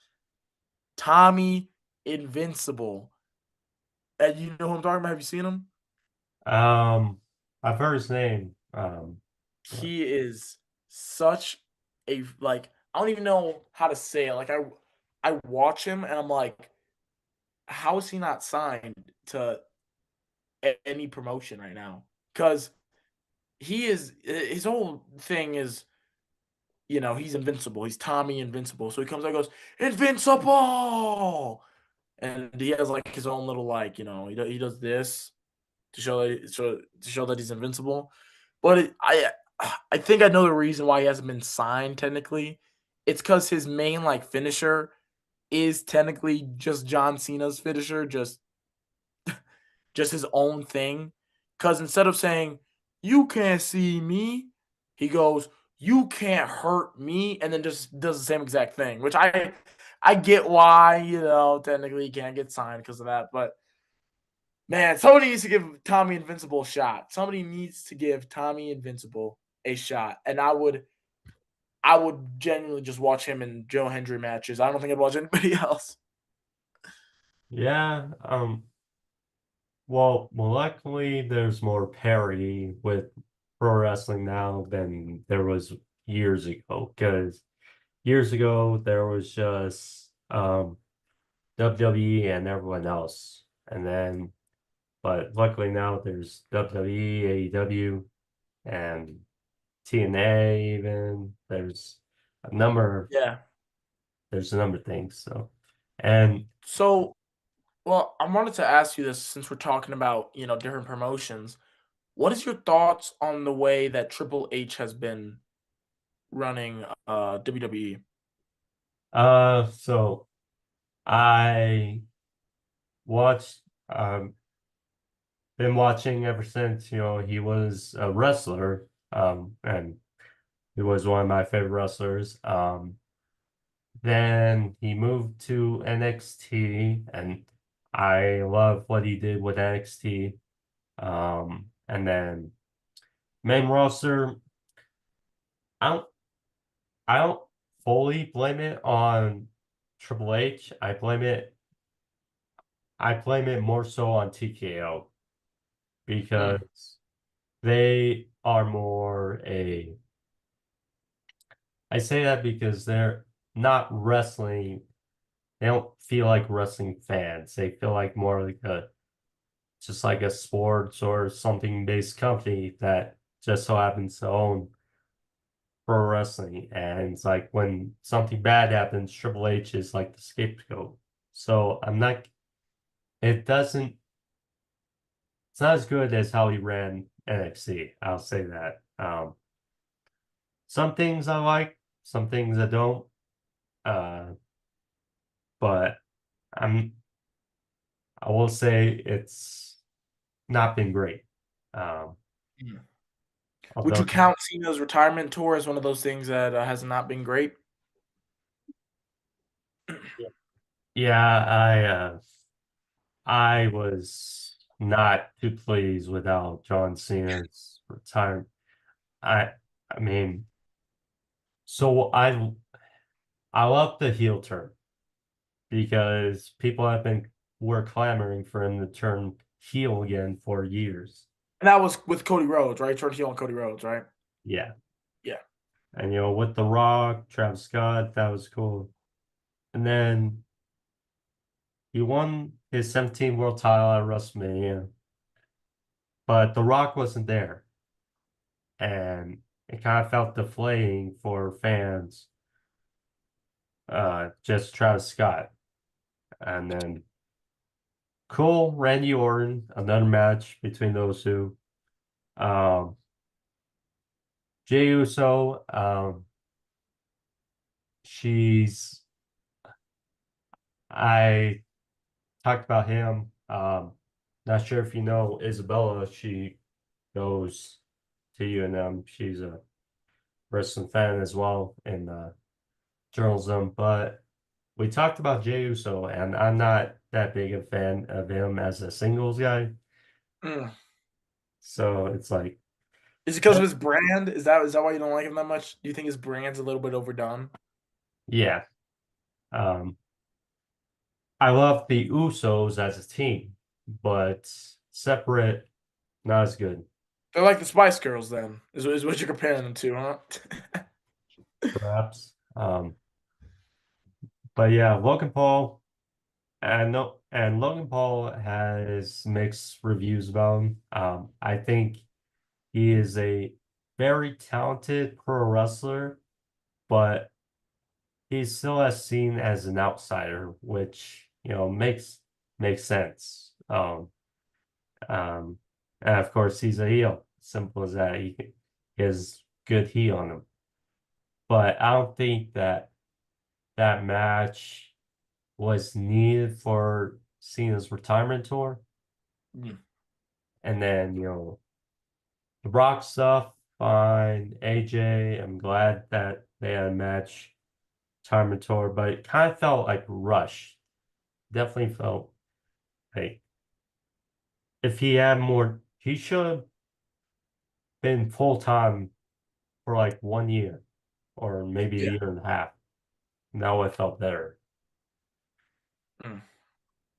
Tommy Invincible, and you know who I'm talking about. Have you seen him? Um, I've heard his name. But, He is such a like I don't even know how to say it. Like I watch him and I'm like, how is he not signed to any promotion right now? Because he is his whole thing is he's invincible. He's Tommy Invincible. So he comes out and goes Invincible, and he has like his own little like he does this to show that he's invincible. But I think I know the reason why he hasn't been signed technically. It's because his main like finisher is technically just John Cena's finisher, just his own thing. Because instead of saying "you can't see me," he goes "you can't hurt me," and then just does the same exact thing. Which I get why technically he can't get signed because of that, but man, somebody needs to give Tommy Invincible a shot. Somebody needs to give Tommy Invincible a shot, and I would genuinely just watch him in Joe Hendry matches. I don't think I'd watch anybody else. yeah, well, luckily there's more parity with pro wrestling now than there was years ago. Because years ago there was just WWE and everyone else, and then but luckily now there's WWE, AEW, and TNA. Even a number Yeah. there's a number of things. So, and So, well, I wanted to ask you this since we're talking about different promotions. What is your thoughts on the way that Triple H has been running WWE? so I watched been watching ever since he was a wrestler, and he was one of my favorite wrestlers. Then he moved to NXT, and I love what he did with NXT. And then main roster, I don't I don't fully blame it on Triple H. I blame it more so on TKO Mm, because they are more a I say that because they're not wrestling. They don't feel like wrestling fans. They feel like more like just like a sports or something based company that just so happens to own pro wrestling. And it's like when something bad happens, Triple H is like the scapegoat. So it doesn't, it's not as good as how he ran NXT. I'll say that. Some things I like, some things I don't. Uh, but I'm I will say it's not been great. Um, mm. Would although you count Cena's retirement tour as one of those things that has not been great? yeah, I was not too pleased with how John Cena's retirement. I I mean, so I love the heel turn because people were clamoring for him to turn heel again for years. And that was with Cody Rhodes, right? Turned heel on Cody Rhodes, right? Yeah. Yeah. And with The Rock, Travis Scott, that was cool. And then he won his 17th world title at WrestleMania, but The Rock wasn't there. And it kind of felt deflating for fans, just Travis Scott. And then cool, Randy Orton, another match between those two. Um, Jey Uso, she's I talked about him. Not sure if you know Isabella. She goes to UNM. She's a wrestling fan as well in journalism. But we talked about Jey Uso, and I'm not that big a fan of him as a singles guy. Mm. So it's like, Is it because of his brand? Is that why you don't like him that much? Do you think his brand's a little bit overdone? yeah. Um, I love the Usos as a team, but separate, not as good, They're like the Spice Girls, then, is what you're comparing them to, huh? perhaps. But yeah, Logan Paul. And no, and Logan Paul has mixed reviews about him. I think he is a very talented pro wrestler, but he's still as seen as an outsider, which makes sense. Um, and of course he's a heel. Simple as that. He has good heat on him. But I don't think that that match was needed for Cena's retirement tour. Mm. And then, the Rock stuff, fine. AJ, I'm glad that they had a match, retirement tour, but it kind of felt like rushed. Definitely felt like if he had more, he should have been full time for like 1 year or maybe a Yeah. year and a half. Now I felt better. Mm.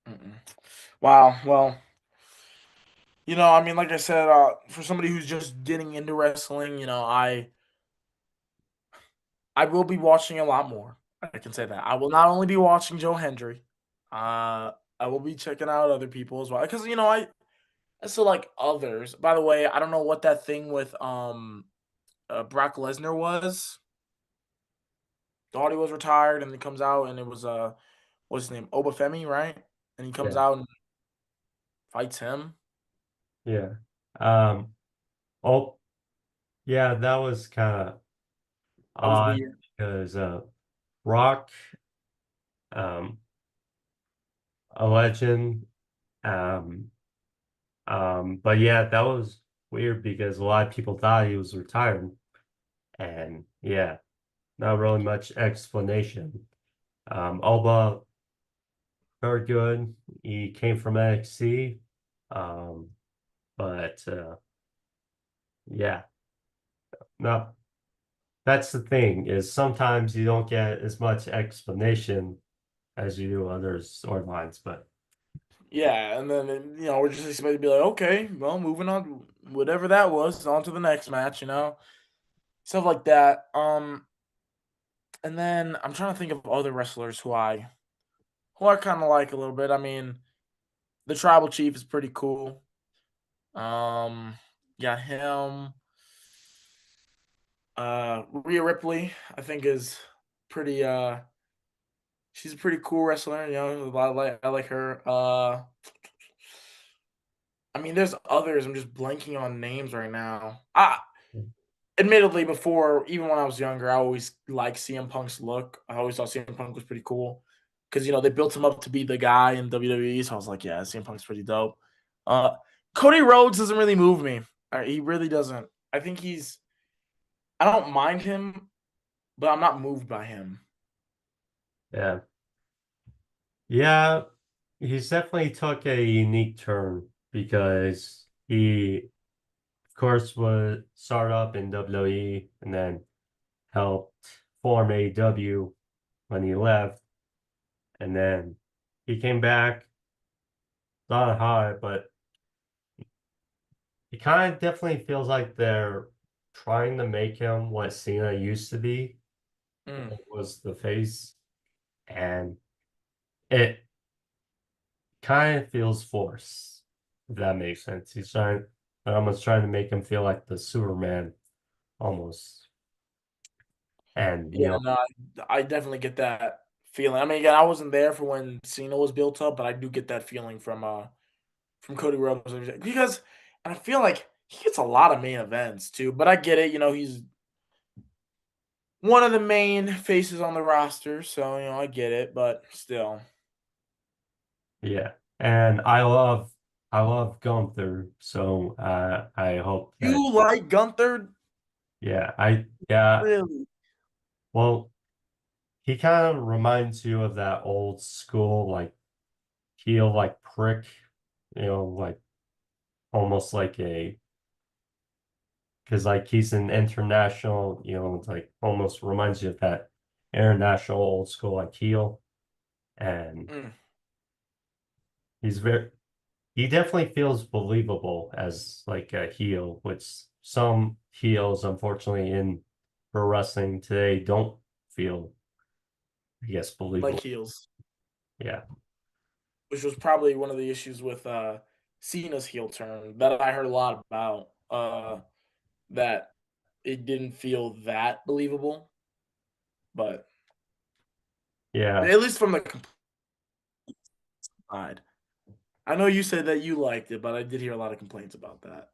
Mm-mm. Wow. Well, I mean, like I said, for somebody who's just getting into wrestling, I will be watching a lot more. I can say that. I will not only be watching Joe Hendry, I will be checking out other people as well. Because I still like others. By the way, I don't know what that thing with Brock Lesnar was. Thought he was retired, and he comes out, and it was what's his name, Obafemi, right? And he comes Yeah. out and fights him. Yeah. Um, oh, yeah, that was kind of That was odd weird. because Rock, um, a legend. Um, but yeah, that was weird because a lot of people thought he was retired. And yeah, not really much explanation. Alba, very good. He came from NXT. Um, but yeah, no, that's the thing is sometimes you don't get as much explanation as you do other storylines. But Yeah, and then we're just expected to be like, okay, well, moving on, whatever that was, on to the next match, stuff like that. And then I'm trying to think of other wrestlers who I kind of like a little bit. I mean, the Tribal Chief is pretty cool. Um, got him. Rhea Ripley, I think is pretty. She's a pretty cool wrestler. I like her. I mean, there's others. I'm just blanking on names right now. Admittedly, before, even when I was younger, I always liked CM Punk's look. I always thought CM Punk was pretty cool because they built him up to be the guy in WWE. So I was like, yeah, CM Punk's pretty dope. Uh, Cody Rhodes doesn't really move me. He really doesn't. I think he's. I don't mind him, but I'm not moved by him. yeah, yeah, he's definitely took a unique turn because he, of course, was started up in WWE and then helped form AEW when he left, and then he came back not high, but it kind of definitely feels like they're trying to make him what Cena used to be, Mm, was the face. and it kind of feels forced, if that makes sense. He's trying, almost trying to make him feel like the Superman almost. And, Yeah, no, I definitely get that feeling. I mean, again, I wasn't there for when Cena was built up, but I do get that feeling from Cody Rhodes because and I feel like he gets a lot of main events too. But I get it, he's one of the main faces on the roster, so I get it, but still. yeah. And I love Gunther, so I hope that You like Gunther? yeah, Really? well, he kind of reminds you of that old school like heel like prick, like almost like a because like he's an international, it's like almost reminds you of that international old school like heel, and Mm. he's very he definitely feels believable as like a heel, which some heels, unfortunately, in pro wrestling today don't feel, I guess, Like believable. heels, Yeah. which was probably one of the issues with Cena's heel turn that I heard a lot about. That it didn't feel that believable, but Yeah. at least from the side. I know you said that you liked it, but I did hear a lot of complaints about that.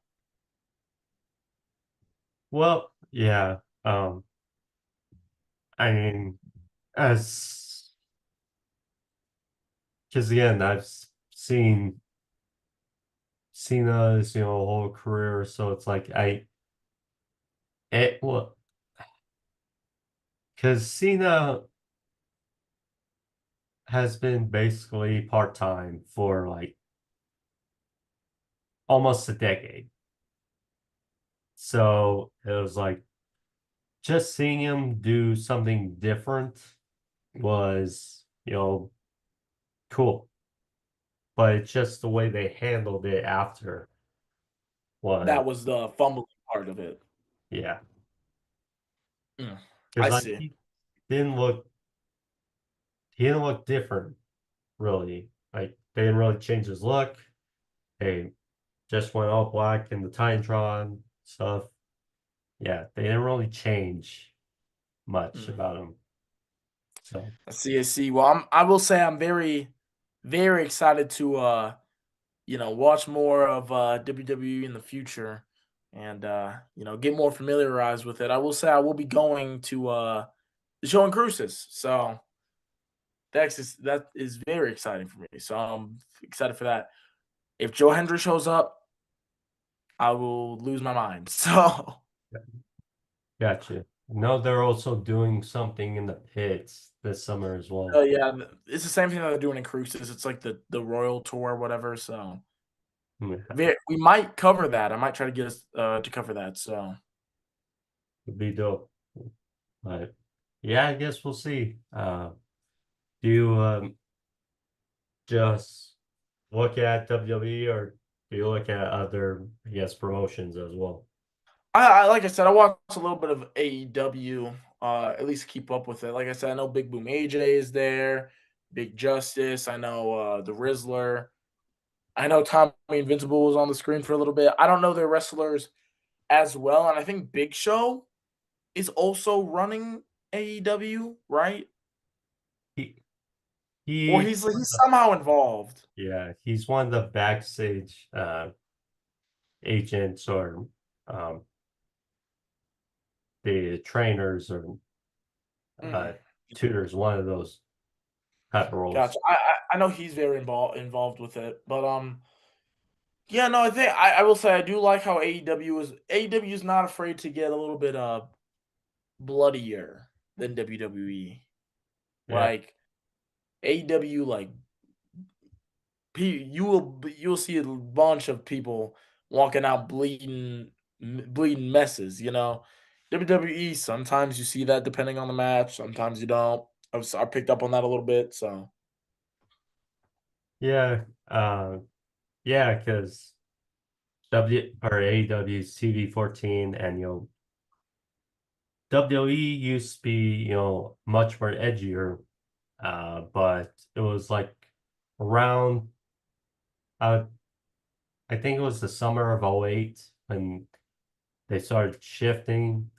Well, yeah. I mean, as because again, I've seen Cena's, whole career, so it's like well, because Cena has been basically part-time for like almost a decade. So it was like just seeing him do something different was, cool. But it's just the way they handled it after was, That was the fumbling part of it. yeah. Mm, Because I like see. he didn't look different, really. Like they didn't really change his look. They just went all black in the Titantron stuff. Yeah, they didn't really change much Mm, about him. So I see. I see. Well, I will say I'm very, very excited to watch more of WWE in the future and get more familiarized with it. I will say I will be going to the show in Cruces, so that is very exciting for me. So I'm excited for that. If Joe Hendry shows up, I will lose my mind. So gotcha. No, they're also doing something in the pits this summer as well. yeah, it's the same thing that they're doing in Cruces. It's like the Royal Tour or whatever. So Yeah, we might cover that. I might try to get us to cover that. So would be dope. But yeah, I guess we'll see. Do you just look at WWE or do you look at other, I guess, promotions as well? I like I said, I watch a little bit of AEW, at least keep up with it. Like I said, I know Big Boom AJ is there, Big Justice. I know the Rizzler. I know Tommy Invincible was on the screen for a little bit. I don't know their wrestlers as well, and I think Big Show is also running AEW, right? He Or he's he's somehow involved. yeah, he's one of the backstage agents or um the trainers or Mm, uh tutors, one of those type of roles. gotcha. I know he's very involved with it, but yeah, no, I think I will say I do like how AEW is not afraid to get a little bit bloodier than WWE. Yeah. Like AEW, like you will see a bunch of people walking out bleeding messes. WWE sometimes you see that depending on the match, sometimes you don't. I picked up on that a little bit. So Yeah. Yeah, because W or AEW's TV 14 and WWE used to be, much more edgier but it was like around uh, I think it was the summer of '08 when they started shifting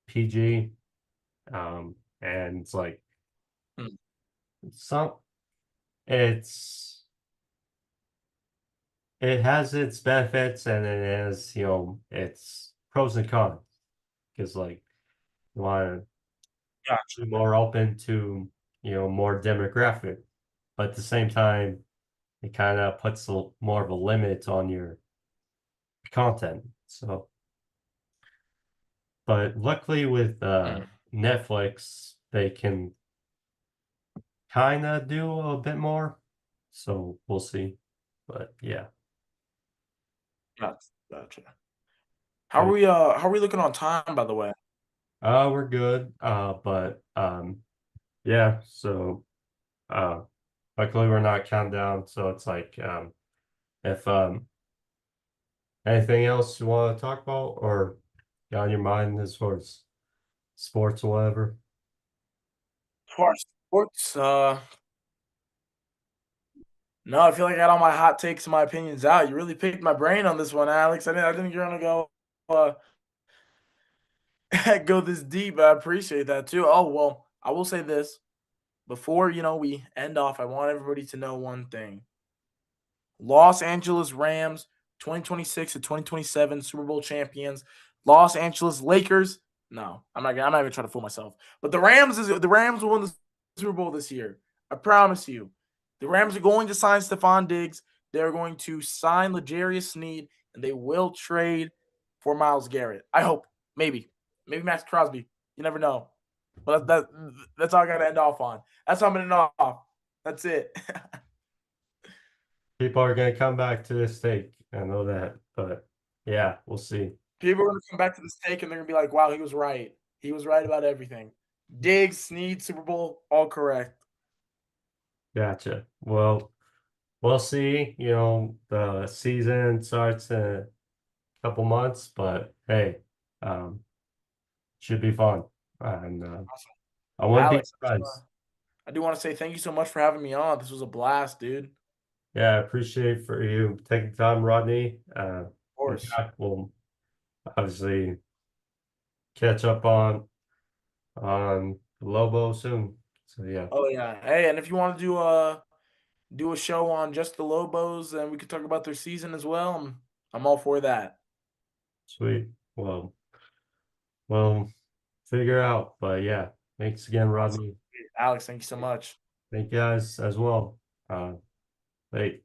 PG. And it's like Mm, some it's it has its benefits and it has, its pros and cons. Because like you want gotcha. to be more open to, more demographic, but at the same time, it kind of puts more of a limit on your content. So, but luckily with Mm, Netflix, they can kind of do a bit more. So we'll see. But yeah. gotcha. But How are we looking on time, by the way? we're good. But yeah, so uh luckily we're not counting down, so it's like if anything else you want to talk about or got on your mind as far as sports or whatever. As far as sports, no, I feel like I got all my hot takes and my opinions out. You really picked my brain on this one, Alex. I didn't think you were gonna go go this deep. I appreciate that too. Oh well, I will say this before we end off. I want everybody to know one thing: Los Angeles Rams, 2026 to 2027 Super Bowl champions. Los Angeles Lakers. No, I'm not even trying to fool myself. But the Rams will win the Super Bowl this year. I promise you. The Rams are going to sign Stephon Diggs. They're going to sign L'Jarius Sneed, and they will trade for Myles Garrett. I hope. Maybe Max Crosby. You never know. But that's all I got to end off on. That's how I'm going to end off. That's it. People are gonna come back to this take. I know that, but yeah, we'll see. People are gonna come back to this take and they're gonna be like, "Wow, he was right. He was right about everything." Diggs, Snead, Super Bowl, all correct. Gotcha. Well, we'll see. The season starts in a couple months, but hey, um, should be fun. And Awesome, I wouldn't be Alex. surprised. I do want to say thank you so much for having me on. This was a blast, dude. Of Yeah, I appreciate for you taking time, Rodney. course. Yeah, we'll obviously catch up on Lobo soon. So yeah, Oh yeah. Hey, and if you want to do a show on just the Lobos and we could talk about their season as well, I'm all for that. sweet. Well, we'll figure out. But yeah, thanks again, Awesome. Rodney. Alex, thank you so much. Thank you guys as well. Hey.